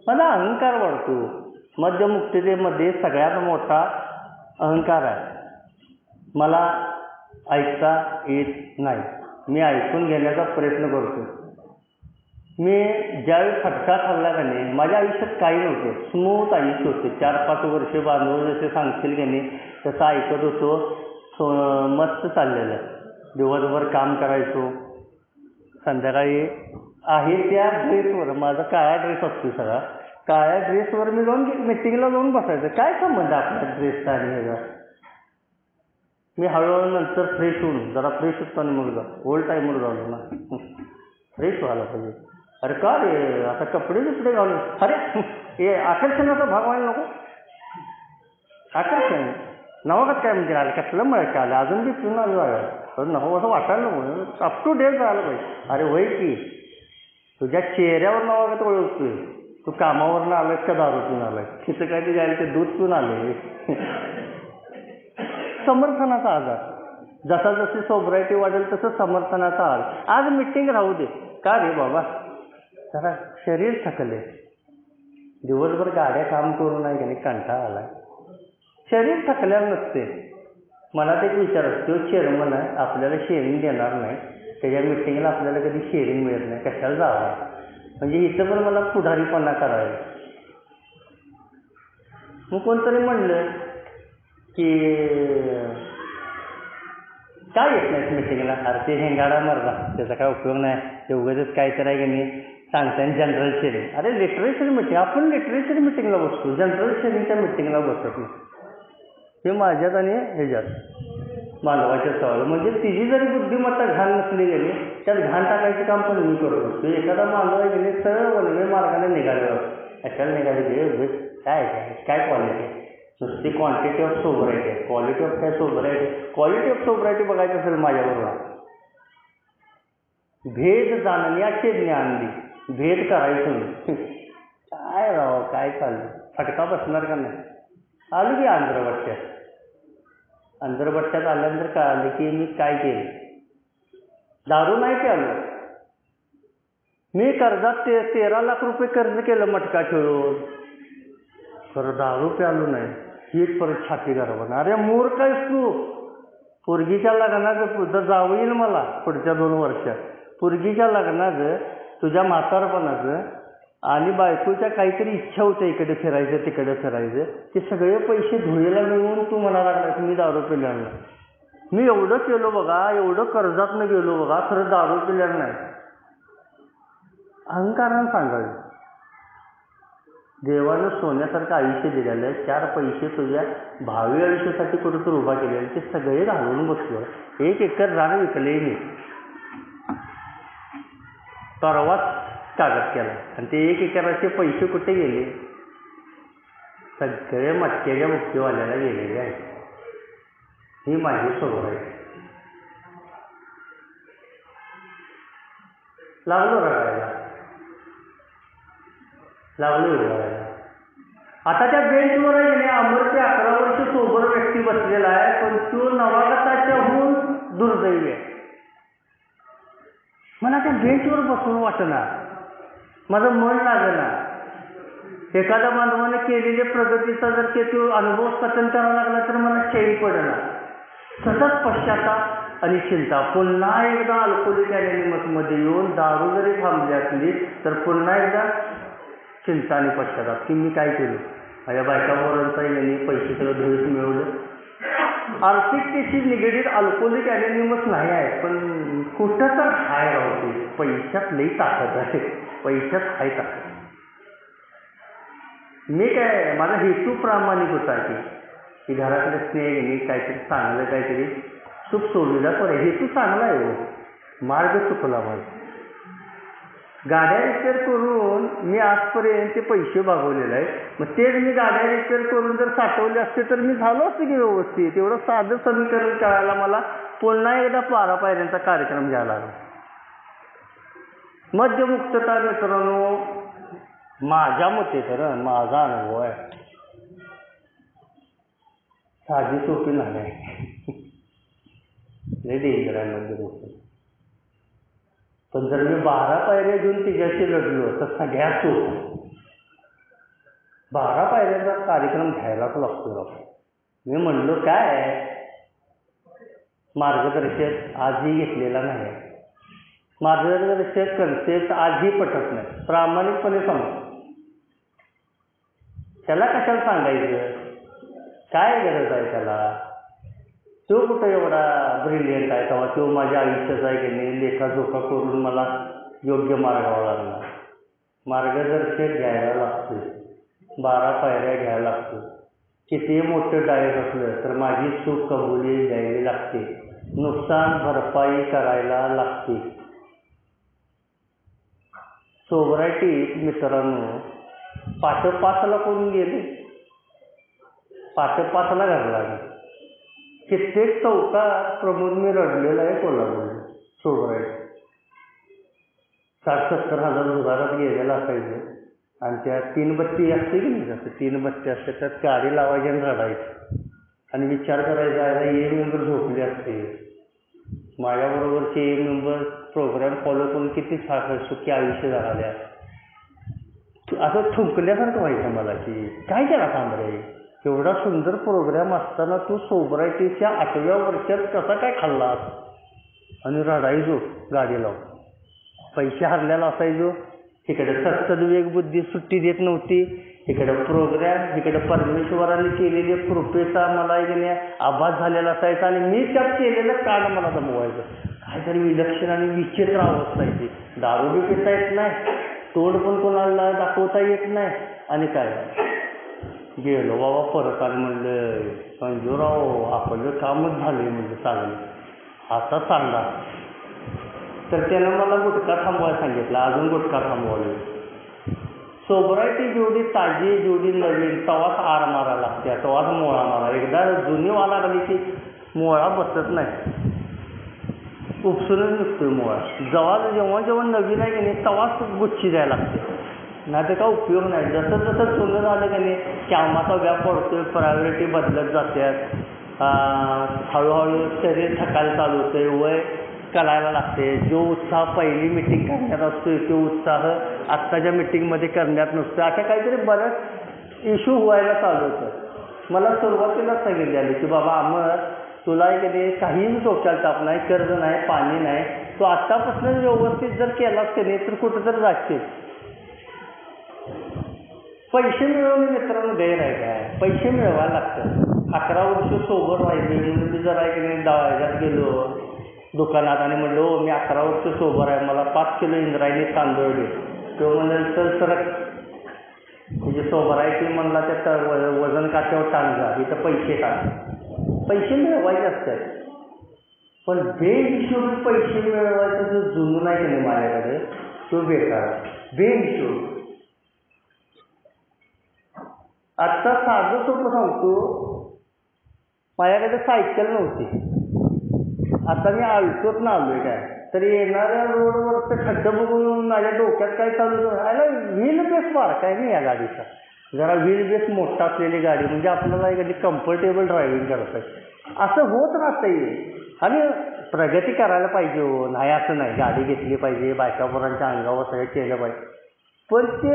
मला अहंकार वाढतो. मध्यमुक्ततेमध्ये सगळ्यात मोठा अहंकार आहे. मला ऐकता येत नाही. मी ऐकून घेण्याचा प्रयत्न करतो. मी ज्यावेळी फटका खाल्ला का नाही, माझ्या आयुष्यात काही नव्हतं, स्मूथ आयुष्य होतं. 4-5 वर्ष बांधव जसे सांगतील की नाही तसं ऐकत होतो. मस्त चाललेलं. दिवसभर काम करायचो, संध्याकाळी आहे त्या ड्रेसवर, माझा काळा ड्रेस असतो सगळा, काळ्या ड्रेसवर मी जाऊन मिटिंगला जाऊन बसायचं. काय संबंध आपल्या ड्रेसचा आणि ह्याचा. मी हळूहळू नंतर फ्रेश होऊन जरा फ्रेश होतो आणि मग ओल्ड टाईमवर झालो ना, फ्रेश व्हायला पाहिजे. अरे का रे आता कपडे बिपडे घालून, अरे हे आकर्षणाचा भाग व्हायला नको. आकर्षण नवागत काय म्हणजे आलं, कसलं मळ काय आलं, अजून बी पिऊन आलो आहे, नको असं वाटायला नको, अप टू डेट झालं पाहिजे. अरे वय की तुझ्या चेहऱ्यावर नवागत ओळखतोय, तू कामावरनं आलाय का दारू पिऊन आलाय, तिथं काय ते जायला ते दूध पिऊन आले. समर्थनाचा आजार, जसा जशी सोब्रायटी वाढेल तसं समर्थनाचा आजार. आज मिटिंग राहू दे, का रे बाबा जरा शरीर थकले, दिवसभर गाड्या काम करून नाही की नाही कंटाळा आलाय, शरीर थकल्यावर नसते. मला ते एक विचार असतो, चेअरमन आहे आपल्याला शेअरिंग देणार नाही, त्याच्या मिटिंगला आपल्याला कधी शेअरिंग मिळत नाही, कशाला जावं, म्हणजे इथं पण मला पुढारीपणा करायला. मग कोणतरी म्हणलं की काय येत नाही मिटिंगला, अरे ते हेंगाडा मरला, त्याचा काय उपयोग नाही, ते उगाचच काय तर आहे की नाही सांगता जनरल शेअरिंग. अरे लिटरेचर मिटिंग, आपण लिटरेचर मिटिंगला बसतो, जनरल शेअरिंगच्या मिटिंगला बसत नाही. हे माझ्यात आणि ह्याच्यात मानवाच्या सवाल, म्हणजे तिची जरी बुद्धिमत्ता घाण नसली गेली त्यात घाण टाकायचं काम पण मी करत असतो. एखादा मानव आहे गेले सरळ वनवे मार्गाने निघाल्यावर कशाला निघाले, काय काय क्वालिटी, नुसती क्वांटिटी ऑफ सोबरायटी आहे, क्वालिटी ऑफ काय सोबरायटी, क्वालिटी ऑफ सोबरायटी बघायचं असेल माझ्याबरोबर, भेद जाणण्याचे ज्ञान दे, भेद करायचं नाही. काय राव काय चाललं, फटका बसणार का नाही. आलो की आंध्रभट्ट्यात, आंध्रभट्ट्यात आल्यानंतर कळालं की मी काय केलं, दारू नाही प्यालो मी, कर्जात 13 लाख रुपये कर्ज केलं मटका खेळून, खरं दारू प्यालो नाही. हीच परत छाती गरबण, अरे मूर्ख आहेस तू, पोरगीच्या लग्नाचं जावं येईल मला पुढच्या 2 वर्षात, पोरगीच्या लग्नाचं तुझ्या म्हातारपणाचं आणि बायकोच्या काहीतरी इच्छा होत्या इकडे फिरायचं तिकडे फिरायचं, ते सगळे पैसे धुळीला मिळवून तू म्हणायला लागला मी दारू पिल्यानं नाही. मी एवढं केलो बघा, एवढं कर्जातनं गेलो बघा, खरं दारू पिल्यानं नाही. अहंकारानं सांगायचं. देवानं सोन्यासारखं आयुष्य दिलेलं आहे, 4 पैसे तुझ्या भावी आयुष्यासाठी कुठं तर उभा केलेले, ते सगळे घालवून बसलो. 1 एकर रान विकले मी, परवाच कागद केला, आणि ते 1 एकराचे पैसे कुठे गेले, सगळे मटक्याच्या मुक्तीवाल्याला गेलेले आहेत. ही माझी सोबत आहे. लागलो रडायला, लागलो रडायला. आता त्या बेंचवर आहे की अमरचे 11 वर्ष सोबर व्यक्ती बसलेला आहे, पण तो नवागताच्याहून दुर्दैवी आहे. मला त्या बेंचवर बसून वाटणार, माझं मन लागणार. एखाद्या बांधवाने केलेल्या प्रगतीचा जर ते तो अनुभव कथन करावा लागला तर मला चैन पडणार. सतत पश्चाताप आणि चिंता. पुन्हा एकदा अल्कोहोलिक अनोनिमसमध्ये येऊन दारू जरी थांबली असली तर पुन्हा एकदा चिंता आणि पश्चाताप की मी काय केलं, माझ्या बायकापोरांचा यांनी पैसे सगळं धुळीत मिळवलं. आर्थिकतेशी निगडीत अल्कोहोलिक अनोनिमस नाही आहे, पण कुठं तर हाय राहते, पैशात लई ताकद आहे, पैशात हाय ताकद. मी काय, माझा हेतू प्रामाणिक होता की घरातल्या स्नेह काहीतरी चांगलं, काहीतरी सुख सुविधा करे, हेतू चांगला आहे, मार्ग चुकला माझा. गाड्या रिपेअर करून मी आजपर्यंत ते पैसे भागवलेले आहे, मग तेच मी गाड्या रिपेअर करून जर साठवले असते तर मी झालो असते की व्यवस्थित. एवढं साधं समीकरण करायला मला पुन्हा एकदा 12 पायऱ्यांचा कार्यक्रम घ्यायला लागला. मद्यमुक्तता मित्रांनो, माझ्या मते तर माझा अनुभव आहे, साधी सोपी नाही आहे, लय डेंजर आहे मद्यमुक्तता. पण जर मी 12 पायऱ्या घेऊन तिच्याशी लढलो तर सगळ्यात सोपं. 12 पायऱ्याचा कार्यक्रम घ्यायलाच लागतो. मी म्हणलो काय मार्गदर्शक आजही घेतलेला नाही, मार्गदर्शक कन्सेप्ट आजही पटत नाही, प्रामाणिकपणे सांगतो. त्याला कशाला सांगायचं, काय गरज आहे त्याला? तो कुठं एवढा ब्रिलियंट आहे तेव्हा तो माझ्या आयुष्याचा आहे की नाही लेखाजोखा करून मला योग्य मार्गावर लागला. मार्गदर्शक घ्यायला लागतो, 12 पायऱ्या घ्यायला लागतो. कितीही मोठं डायट असलं तर माझी चूक कबुली द्यायला लागते, नुकसान भरपाई करायला लागते. सोबरायटीत मित्रांनो पाठ 5ला कोण गेले, पाठ 5ला घरला कित्येक चौकात प्रमोद मी रडलेला आहे कोल्हापूर सोबरायटी. 60-70 हजार उधारात गेलेला असायचं आणि त्या 3 बत्ती असते की नाही, जास्त 3 बत्ती असते त्यात गाडी लावायची आणि रडायची आणि विचार करायचा आहे ए मेंबर झोपले असते. माझ्याबरोबरचे ए मेंबर प्रोग्राम फॉलो करून किती सुखी आयुष्य झाल्या. असं ठुंकल्यासारखं व्हायचं मला की काय केला थांबरे, एवढा सुंदर प्रोग्राम असताना तू सोबरायटीच्या 8व्या वर्षात कसा काय खाल्लास. आणि रडायचो गाडी लावून, पैसे हरल्याला असायचो. इकडे सत्सद्विवेक बुद्धी सुट्टी देत नव्हती, इकडं प्रोग्राम, इकडं परमेश्वराने केलेले कृपेचा मला एक आभास झालेला असायचा आणि मी त्यात केलेलं काळ मला दमवायचं. काहीतरी विलक्षण आणि विचित्र अवस्था आहे. दारू बी पिता येत नाही, तोंड पण कोणाला दाखवता येत नाही आणि काय. गेलो बाबा परत आणि म्हणलं संजूराव आपलं कामच झाले म्हणजे चांगलं, आता सांगा. तर त्यानं मला गुटखा थांबवायला सांगितला, अजून गुटखा थांबवले. सोबरायटी जेवढी ताजी जेवढी नवीन तेव्हाच आर मारा लागते, तेव्हाच मोळा मारा. एकदा जुनी वाला लागली की मोळा बसत नाही, उपसूनच निघतोय मोळा. जेव्हा नवीन आहे की नाही तेव्हाच गुच्छी द्यायला लागते, नाही तर काय उपयोग नाही. जसं जसं जुनं झालं की नाही कामाचा व्याप पडतोय, प्रायोरिटी बदलत जातात, हळूहळू शरीर थकायला चालू होते, वय करायला लागते. जो उत्साह पहिली मिटिंग करण्यात असतो तो उत्साह आत्ताच्या मिटिंगमध्ये करण्यात नसतो. अशा काहीतरी बऱ्याच इश्यू व्हायला चालू होतं. मला सुरुवातीलाच सांगितले आले की बाबा अमर तुला कधी काहीही डोक्याला ताप नाही, कर्ज नाही, पाणी नाही, तो आत्तापासून व्यवस्थित जर केलास की नाही तर कुठं तर जाशील. पैसे मिळवणे मित्रांनो गैर आहे काय, पैसे मिळवायला लागतात. 11 वर्ष सोबत राहिले म्हणून मी जरा की नाही ह्याच्यात गेलो दुकानात आणि म्हणलो मी 11 वर्ष सोबर आहे, मला 5 किलो इंद्रायणी तांदूळ दे. तो म्हणेल तर सरक म्हणजे सोबर आहे की म्हणला त्या वजन काट्यावर टांग जा, इथं पैसे टाक. पैसे मिळवायचे असतात पण बेहिशोबी पैसे मिळवायचा जो जुनून आहे की नाही माझ्याकडे तो बेकार, बेहिशोब. आत्ता साधं सोपं सांगतो, माझ्याकडे सायकल नव्हती, आता मी आलटोत आलोय काय तर येणाऱ्या रोडवर ते खड्डं बघून माझ्या डोक्यात काय चालू आहे, व्हील बेस बारका आहे ना या गाडीचा, जरा व्हील बेस मोठा असलेली गाडी म्हणजे आपल्याला एखादी कम्फर्टेबल ड्रायव्हिंग करत आहे असं होत राहतंय. आणि प्रगती करायला पाहिजे हो, नाही असं नाही, गाडी घेतली पाहिजे, बायकापोरांच्या अंगावर सगळं केलं पाहिजे. पण ते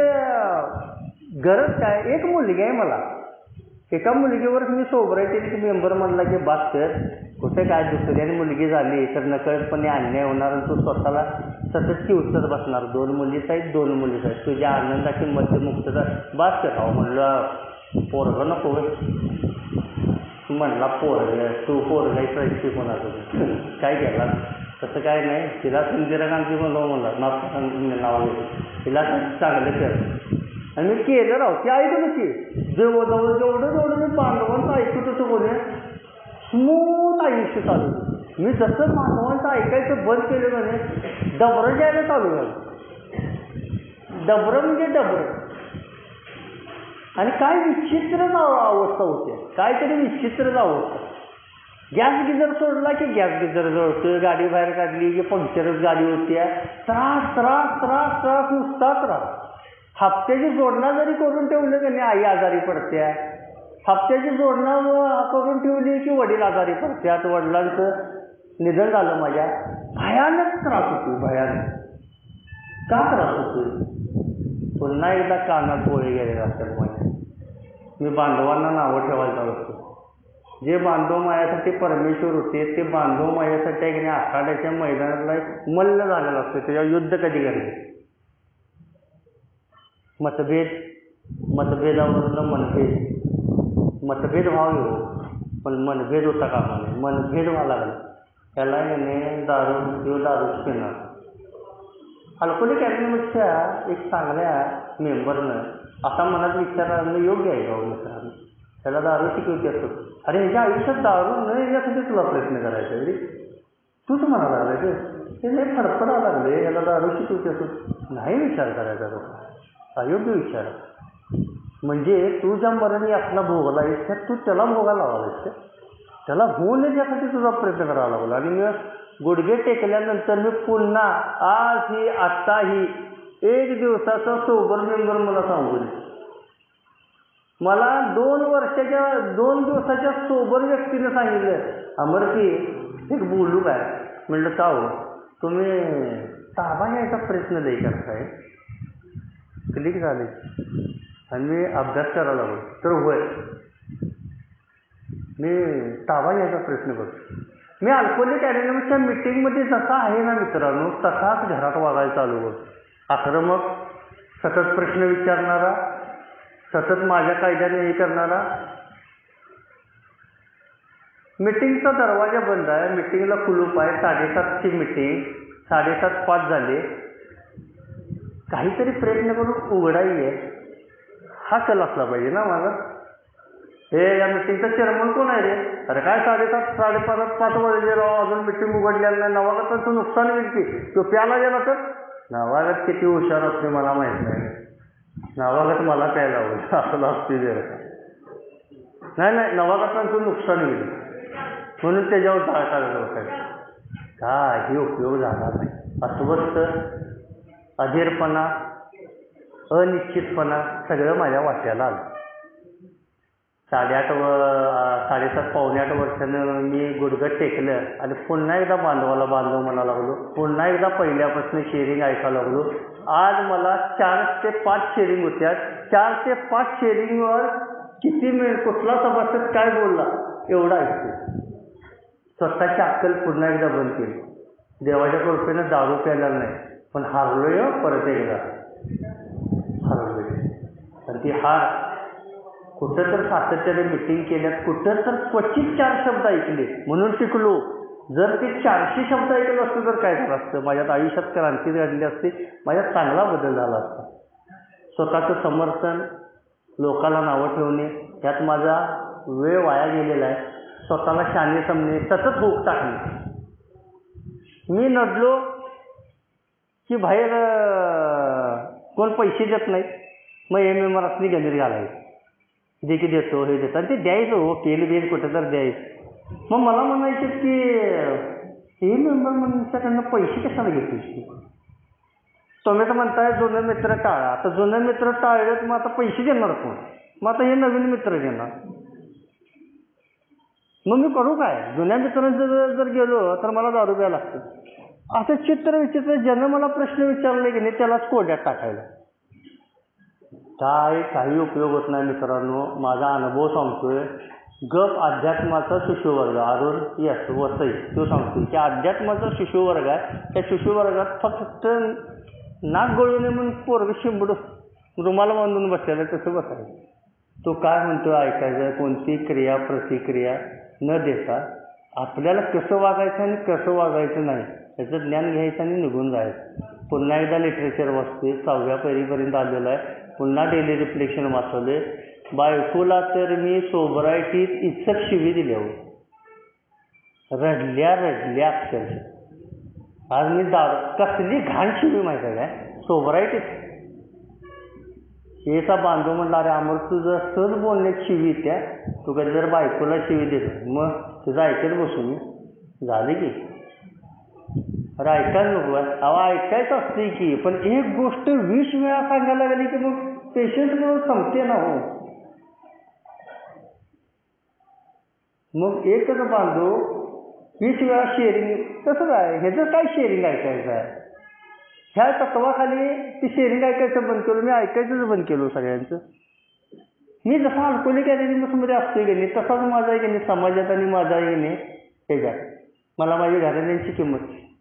गरज काय, एक मुलगी आहे मला, एका मुलगीवरच मी सोबरायटीचे मेंबर म्हणला की बात कर, कुठे काय दुसऱ्याने मुलगी झाली तर नकळतपणे अन्याय होणार आणि तू स्वतःला सतत चिवचत बसणार. 2 मुलीच आहेत, 2 मुलीच आहेत, तुझ्या आनंदाची मध्यमुक्तता बात कर. म्हणलं पोरगं नको म्हणला, तू पोरगायचं इच्छी कोणाचं काय केला तसं काय नाही. तिला इंदिरा गांधी म्हणला नाव तिला चांगलं कर आणि मी केलं राव. ती ऐकत होती, जेवढं मी बांधवांचं ऐकत होतो कोणी स्मूथ आयुष्य चालू होतं. मी जसं बांधवांचं ऐकायचं बंद केलं म्हणजे डबरं द्यायला चालू झालं. डबरं म्हणजे डबरं. आणि काय विचित्र अवस्था होते, काहीतरी विचित्रच अवस्था. गॅस गिजर सोडला की गॅस गिजर जळतोय, गाडी बाहेर काढली की पंक्चरच गाडी होती, त्रास त्रास त्रास त्रास नुसता त्रास. हप्त्याची जोडणा जरी करून ठेवलं की नाही आई आजारी पडत्या, हप्त्याची जोडणा करून ठेवली की वडील आजारी पडत्यात. वडिलांचं निधन झालं माझ्या, भयानक त्रास होतो, भयानक. का त्रास होतोय, पुन्हा एकदा कानात गोळे गेलेले असतात माझ्या. मी बांधवांना नावं ठेवायला होतो, जे बांधव मायासाठी परमेश्वर होते ते बांधव मायासाठी आहे की नाही आखाड्याच्या मैदानाला एक मल्ल झालेला असतो, त्याच्यावर युद्ध कधी करते. मतभेदावरून मतभेद व्हावा हो, पण मनभेद होता कामा नये. मनभेद व्हावा लागला त्याला याने दारूच पिणार. अल्कोहोलिक अनोनिमसच्या एक चांगल्या मेंबरनं असा मनात विचार आणणं योग्य आहे का मित्रांनो? त्याला दारू शिकवते असतो. अरे ह्याच्या आयुष्यात दारू न यासाठी तुला प्रयत्न करायचा रे, तूच म्हणा लागलाय ते नाही फडफडा लागले, याला दारू शिकवते असतो. नाही विचार करायचा तो, अयोग्य विचार. म्हणजे तू ज्या मरणी आपला भोगला आहेस त्या तू त्याला भोगायला लावायस का? त्याला होऊन यासाठी तुझा प्रयत्न करावा लागला. आणि मी गुडघे टेकल्यानंतर मी पुन्हा आजही आत्ताही एक दिवसाचा सोबर मेंबर मला सांगू दे. मला 2 दिवसाच्या सोबर व्यक्तीने सांगितलं, अमरकी एक बोलू काय? म्हणलं का हो, तुम्ही ताबा घ्यायचा प्रयत्न लई करताय. क्लिक झाले आणि मी अभ्यास करायला लागलो. तर होय, मी ताबा घ्यायचा प्रयत्न करतो. मी अल्कोहोलिक अनोनिमसच्या मीटिंगमध्ये जसा आहे ना मित्रांनो, तसाच घरात वागायला चालू करतो. आक्रमक, सतत प्रश्न विचारणारा, सतत माझ्या कायद्याने हे करणारा. मीटिंगचा दरवाजा बंद आहे, मीटिंगला कुलूप आहे. 7:30ची मीटिंग, 7:30 झाले. काहीतरी प्रयत्न करून उघडाई आहे, हा कल असला पाहिजे ना माझा. हे या मीटिंगचा चेअरमन कोण आहे रे? अरे काय 7:30 5:30 वाजले राव, अजून मीटिंग उघडलेलं नाही. नवागतांचं नुकसान होईल की. तो प्याला गेला तर नवागत किती हुशार असते मला माहीत नाही. नवागत मला प्यायला होईल असं असते जर नाही, नवागतांचं नुकसान होईल म्हणून त्याच्यावर जाळ काढत होता. काही उपयोग झाला नाही. अस्वस्थ, अधीरपणा, अनिश्चितपणा सगळं माझ्या वाट्याला आलं. 7:30 पावणे 8 वर्षानं मी गुडघं टेकलं आणि पुन्हा एकदा बांधव म्हणा लागलो. पुन्हा एकदा पहिल्यापासून शेअरिंग ऐकायला लागलो. आज मला 4 ते 5 शेअरिंग होत्या. 4 ते 5 शेअरिंगवर किती मिनिट कुठला सभासद काय बोलला एवढा ऐकतो. स्वतःची अक्कल पुन्हा एकदा बंद केली. देवाच्या कृपेनं दारू प्यायला नाही, पण हारलोय परत एकदा हारलोय. आणि ती हार कुठं तर सातत्याने मिटिंग केल्यात, कुठं तर क्वचित 4 शब्द ऐकले म्हणून टिकलो. जर ते 400 शब्द ऐकलं असतं तर काय झालं असतं? माझ्यात आयुष्यात क्रांती घडली असते, माझ्यात चांगला बदल झाला असता. स्वतःचं समर्थन, लोकाला नावं ठेवणे यात माझा वेळ वाया गेलेला आहे. स्वतःला शाने समणे, सतत हुक टाकणे. मी नडलो की बाहेर कोण पैसे देत नाहीत, मग MMRसनी गणित घालायचं. जे की देतो हे देतो आणि ते द्यायचं हो, केलं कुठं तर द्यायचं. मग मला म्हणायचं की मेंबर म्हणच्याकडनं पैसे कशाला घेतोस तुम्ही तर म्हणताय जुने मित्र टाळा. आता जुने मित्र टाळलेत, मग आता पैसे देणार कोण? मग आता हे नवीन मित्र घेणार. मग मी करू काय? जुन्या मित्रांचं जर गेलो तर मला दारू प्यायला लागतं. असं चित्र विचित्र ज्यानं मला प्रश्न विचारले की नाही त्यालाच कोड्यात टाकायला. काही उपयोग होत नाही मित्रांनो. माझा अनुभव सांगतोय. गप अध्यात्माचा शिशुवर्ग अरुण वसई तो सांगतोय की अध्यात्माचा शिशुवर्ग आहे. त्या शिशुवर्गात फक्त नाक गळू नये म्हणून पोरग शिंबड रुमाला बांधून बसलेला तसं बसायचं. तो काय म्हणतो ऐकायचं. कोणती क्रिया प्रतिक्रिया न देता आपल्याला कसं वागायचं आणि कसं वागायचं नाही याचं ज्ञान घ्यायचं आणि निघून जायचं. पुन्हा एकदा लिटरेचर वाचते. 6व्या पायरीपर्यंत आलेलं आहे. पुन्हा डेली रिफ्लेक्शन वाचवले. बायकोला तर मी सोबरायटीत इचक शिवी दिल्यावर रडल्या अक्षरशः. आज मी कसली घाण शिवी माहिती आहे काय? सोबरायटीत एका बांधव म्हणला, अरे अमर तुझं सहज बोलण्यात शिवी त्या तू कधी जर बायकोला शिवी देतो मग तुझं ऐकत बसू मी झाले की. अरे ऐकायला नको आहे. अहो ऐकायचं असते की, पण एक गोष्ट 20 वेळा सांगायला लागली की मग पेशंट म्हणून संपते ना हो. मग एकच बांधव 20 वेळा शेअरिंग तसंच आहे. ह्याचं काय शेअरिंग ऐकायचं आहे? ह्या तत्वाखाली ती शेअरिंग ऐकायचं बंद केलं. मी ऐकायचंच बंद केलं सगळ्यांचं. मी जसा अल्कोहोलिक ॲनॉनिमसमध्ये असतोय की नाही तसाच माझा आहे की नाही समाजात आणि माझा आहे की नाही ह्याच्यात. मला माझ्या घराण्यांची किंमत.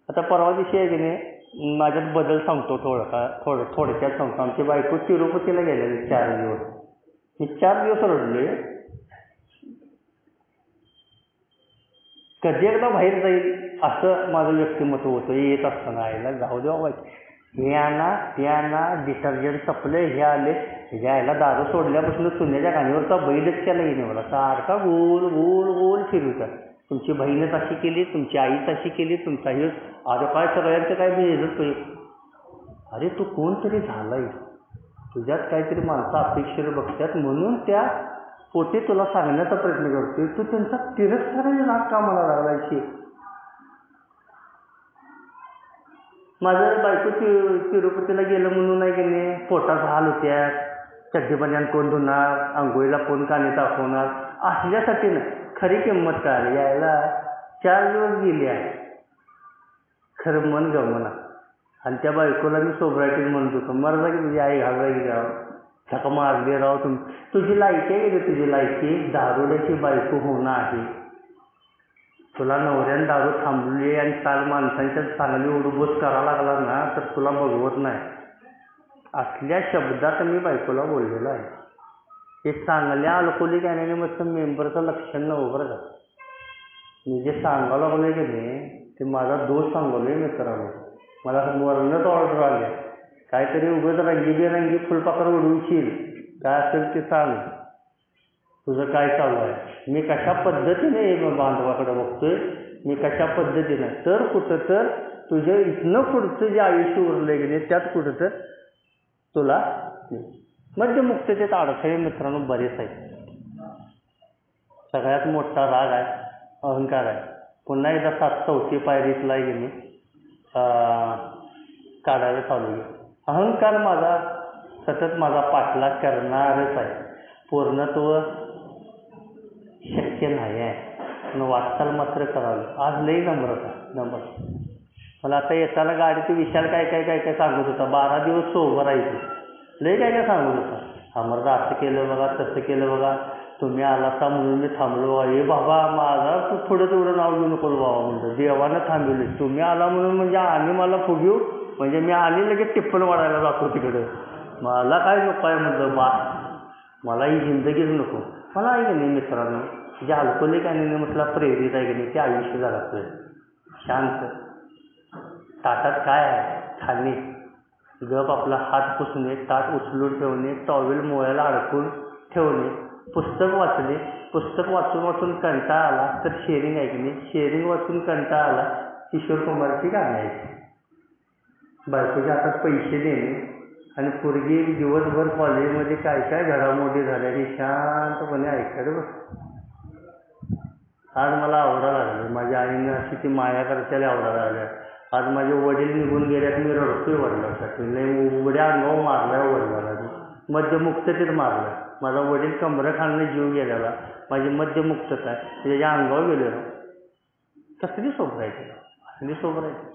आता परवा दिवशी आहे की नाही माझ्यात बदल सांगतो थोडक्यात सांगतो. आमची बायको तिरुपतीला गेलेली 4 दिवस. मी 4 दिवस रडलोय. कधी एकदा बाहेर जाईल असं माझं व्यक्तिमत्व होतं. येत असताना आईला जाऊ दे बाबा, हे आणा ते आणा, डिटर्जंट संपले, हे आले, ह्याच्या आईला दारू सोडल्यापासून चुन्याच्या कानीवरचा बैलच केला येणे मला. सारखा गोल गोल गोल फिरवतात. तुमची बहीणच अशी केली, तुमची आईच अशी केली, तुमचा हे आता काय सगळ्यांचं काय भेजत. अरे तू कोणतरी झालाय, तुझ्यात काहीतरी माणसं अपेक्षेने बघतात म्हणून त्या पोटी तुला सांगण्याचा प्रयत्न करतोय. तू त्यांचा तिरस्काराने नाक कामाला लागलायची. माझं बायको तिरुपतीला गेलं म्हणून नाही की नाही पोटात हाल होत्या, चड्डीपाण्यात कोण धुणार, आंघोळीला कोण काने दाखवणार, असल्यासाठी ना खरी किंमत काय यायला 4 दिवस गेली आहे. खरं मन गमना. आणि त्या बायकोला मी सोबरायटीत म्हणत होतो, मरजा की तुझी आई घालवाय की राव, थका मारली राव. तुझी लायकी आहे की तुझी लायकी दारुड्याची बायको होणं आहे. तुला नवऱ्यानं दारू थांबली आणि 4 माणसांच्या चांगली उडबोस करायला लागला ना तर तुला बघवत नाही. असल्या शब्दात मी बायकोला बोललेलो आहे. हे चांगल्या अल्कोहोलिक ॲनॉनिमसच्या मेंबरचं लक्षण नव्हतं बरं का. मी जे सांगायला लागलोय की नाही ते माझा दोष सांगलोय मित्रांनो. मला वरणच ऑर्डर आले, काहीतरी उगाच रंगीबेरंगी फुलपाखर उडवशील, काय असेल ते सांग, तुझं काय चालू आहे. मी कशा पद्धतीने बांधवाकडे बघतोय, मी कशा पद्धतीनं तर कुठं तर तुझ्या इथनं पुढचं जे आयुष्य उरलं की नाही त्यात कुठं तर तुला मध्यमुक्ततेत अडथळे मित्रांनो बरेच आहेत. सगळ्यात मोठा राग आहे, अहंकार आहे. पुन्हा एकदा 4थी पायरीतला आहे की नाही काढायला चालू आहे. अहंकार माझा सतत माझा पाठलाग करणारच आहे. पूर्णत्व शक्य नाही आहे पण वाटचाल मात्र करावी. आज लई नंबर मला आता येताना गाडीत विशाल काय सांगत होता. 12 दिवस सोबत राहायचं, लई काय सांगत होता. आम्हाला असं केलं बघा, तसं केलं बघा, तुम्ही आलासा म्हणून मी थांबलो. हे बाबा माझा तू थोडं तेवढं नाव घेऊ नको बाबा म्हणतो. देवानं थांबवले, तुम्ही आला म्हणून म्हणजे आणि मला फुगीव म्हणजे मी आणि लगेच टिप्पण वाढायला जातो तिकडं. मला काय नको आहे म्हटलं बा, मला ही जिंदगीच नको. मला आहे की नाही मित्रांनो जे अल्कोहोलिक ॲनॉनिमसला प्रेरित आहे की नाही ते आयुष्य झालं शांत. ताटात काय आहे खाणे, गप आपला हात पुसणे, ताट उचलून ठेवणे, टॉवेल मोळ्याला अडकून ठेवणे. पुस्तक वाचून कंटाळा आला तर शेअरिंग आहे की नाही, शेअरिंग वाचून कंटाळा आला किशोर कुमारची गाणी ऐकणे. बायकोच्या हातात पैसे देणे आणि पोरगी दिवसभर कॉलेजमध्ये काय घडामोडी झाल्या हे शांतपणे ऐकायला बस. आज मला आवडायला लागलं, माझ्या आईनं अशी ती माया करताना आवडायला लागल्या. आज माझे वडील निघून गेल्यात, मी रडतोय वडिलांसाठी. नाही उघड्या अंगावर मारलाय वडिलांना, मध्यमुक्ततेत मारलं. माझा वडील कमरं खाणं जीव गेलेला, माझी मध्यमुक्तता आहे त्याच्या अंगावर गेलेलो. कसली सोबरायची, असली सोबरायची.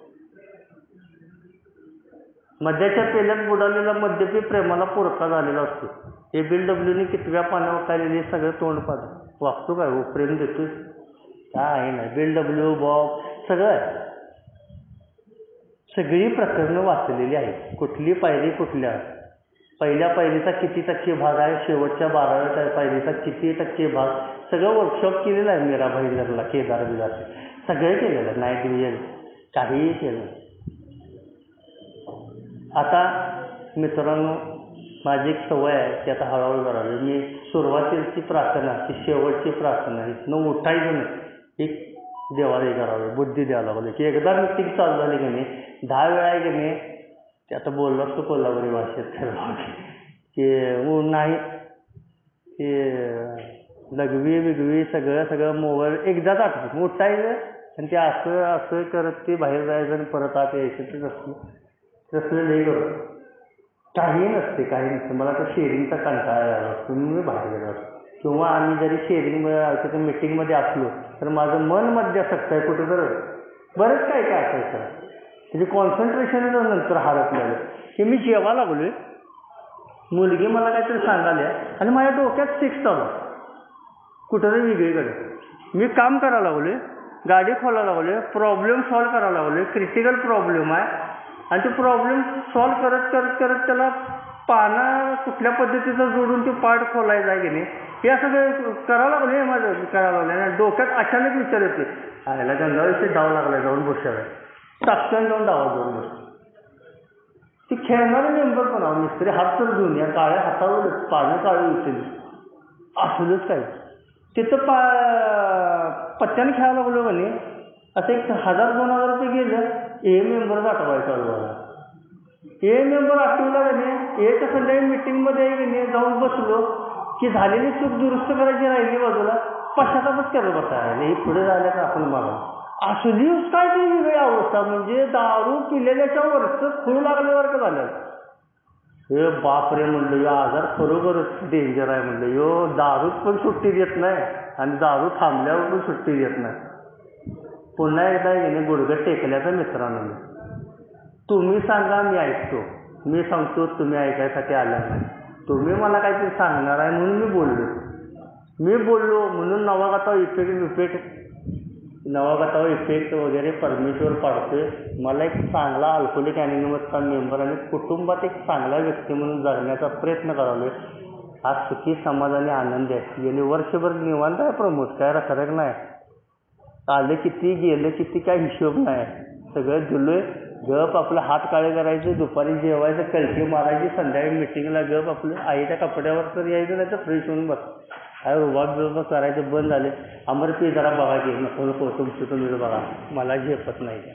मद्याच्या पेल्यात बुडालेला मद्यपी प्रेमाला पुरका झालेला असतो. हे BLWने कितव्या पाण्यावर काढलेले सगळं तोंड पाहत वागतो काय हो, प्रेम देतोय काय आहे ना. BLW बॉब सगळं आहे. सगळी प्रकरणं वाचलेली आहेत. कुठली पायरी कुठल्या, पहिल्या पायरीचा किती टक्के भाग आहे, शेवटच्या 12व्या पायरीचा किती टक्के भाग, सगळं वर्कशॉप केलेलं आहे. मीरा भाईंदरला केदार बिदार सगळं केलेलं आहे. नाईट डिव्हिजन काहीही केलं. आता मित्रांनो माझी एक सवय आहे की आता हळूहळू करावी. मी सुरुवातीची प्रार्थना ती शेवटची प्रार्थना इथनं उठायचं नाही, एक देवाला हे करावं, बुद्धी द्यायला लागली की एकदा मीटिंग चालू झाली की नाही 10 वेळा आहे की नाही ते आता बोललो असतो कोल्हापुरी भाषेत की नाही ते लघवी बिगवी सगळं मोबाईल एकदाच आठवत उठायचं आणि ते असं करत ते बाहेर जायचं आणि परत आत यायचं. ते तसलं नाही करत, काही नसते. मला तर शेअरिंगचा कंटाळा आला असतो, मी बाहेर गेलो असतो. किंवा आम्ही जरी शेअरिंग मीटिंगमध्ये असलो तर माझं मन मध्यासक्त आहे कुठं तर बरंच काय असायचं. त्याची कॉन्सन्ट्रेशन नंतर हरपलेलं की मी जेवा लागलोय मुलगी मला काहीतरी सांगायला आणि माझ्या डोक्यात फिक्स चालू कुठंतरी वेगळीकडे. मी काम करायला लागलोय, गाडी खोलायला लागलोय, प्रॉब्लेम सॉल्व करायला लागलोय, क्रिटिकल प्रॉब्लेम आहे आणि तो प्रॉब्लेम सॉल्व करत करत करत त्याला पाना कुठल्या पद्धतीचं जोडून ते पार्ट खोलायचं आहे की नाही हे असं करावं लागलं. हे माझं करावं लागलं आणि डोक्यात अचानक विचार येते आयला गंगाविषयी धाव लागला जाऊन बसणार आहे टाकत्यान जाऊन धावा जाऊन बस. ती खेळणारे मेंबर पण आहो मिस्त्री हात तर घेऊन या काळ्या हातावर पानं काळी उचल असलंच काय तिथं पत्त्याने खेळायला लागलो म्हणे असं 1000-2000 रुपये गेलं. ए मेंबरच आठवायचं मला. ए मेंबर आठवला का नाही एक संध्याकाळी मिटिंगमध्ये नाही जाऊन बसलो की झालेली चूक दुरुस्त करायची राहिली बाजूला पश्चातापच करत बसायला हे पुढे झालं का आपण मला असली काय ती वेगळी अवस्था म्हणजे दारू पिलेल्याच्या वरचं खूळ लागल्यावर का झालं. हे बापरे म्हणलं यो आजार खरोखरच डेंजर आहे म्हणलं. यो दारूच पण सुट्टी देत नाही आणि दारू थांबल्यावर पण सुट्टी देत नाही. पुन्हा एकदा गेले गुडघे टेकल्याचा मित्रांनो तुम्ही सांगा मी ऐकतो, मी सांगतो तुम्ही ऐकायसाठी आलं नाही. तुम्ही मला काहीतरी सांगणार आहे म्हणून मी बोललो म्हणून नवागतावर इफेक्ट वगैरे परमेश्वर पाडतोय. मला एक चांगला अल्कोहोलिक अनोनिमसचा मेंबर आणि कुटुंबात एक चांगला व्यक्ती म्हणून जगण्याचा प्रयत्न करालोय. आज सुखी समाधानी आनंदी आहे. गेले वर्षभर निवांत आहे प्रमोद काय फरक नाही. आलं किती गेलं किती काय हिशोब नाही. सगळं दिलोय गप आपलं हात काळे करायचे दुपारी जेवायचं कलकी मारायची संध्याकाळी मिटिंगला गप आपलं आईच्या कपड्यावर तर यायचं नाही तर फ्रेश होऊन बस काय रुबाब करायचं बंद झाले. अमरपी जरा बघा की नको नको तुमचं तुम्ही बघा मला झेपत नाही त्या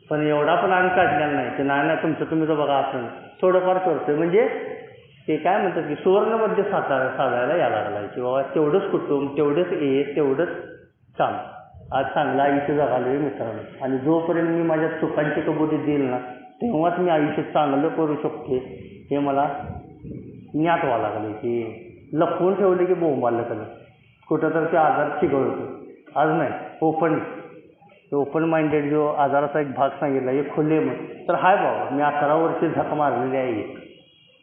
पण एवढा पण अंग काढलेला नाही ते नाही तुमचं तुम्ही तर बघा असं थोडंफार करतोय म्हणजे ते काय म्हणतात की सुवर्णमध्ये साधायला यायला लागलाय की बाबा तेवढंच कुटुंब तेवढंच तेवढंच काम. आज चांगलं आयुष्य जगालोय मित्रांनो आणि जोपर्यंत मी माझ्या चुकांची कबुली देईल ना तेव्हाच मी आयुष्य चांगलं करू शकते. हे मला ज्ञात व्हावं लागलं की लपवून ठेवले की बोंबालं कधी कुठं तर ते आजार चिघळतो. आज नाही ओपन माइंडेड जो आजाराचा एक भाग सांगितला हे खुले मग तर हाय बाबा मी 11 वर्षे झक मारलेली आहे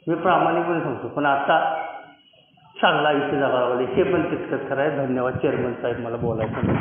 मी प्रामाणिकपणे सांगतो. पण आता चांगलं आयुष्य जगावं लागले हे पण तितकंच खरं आहे. धन्यवाद चेअरमन साहेब मला बोलायचं.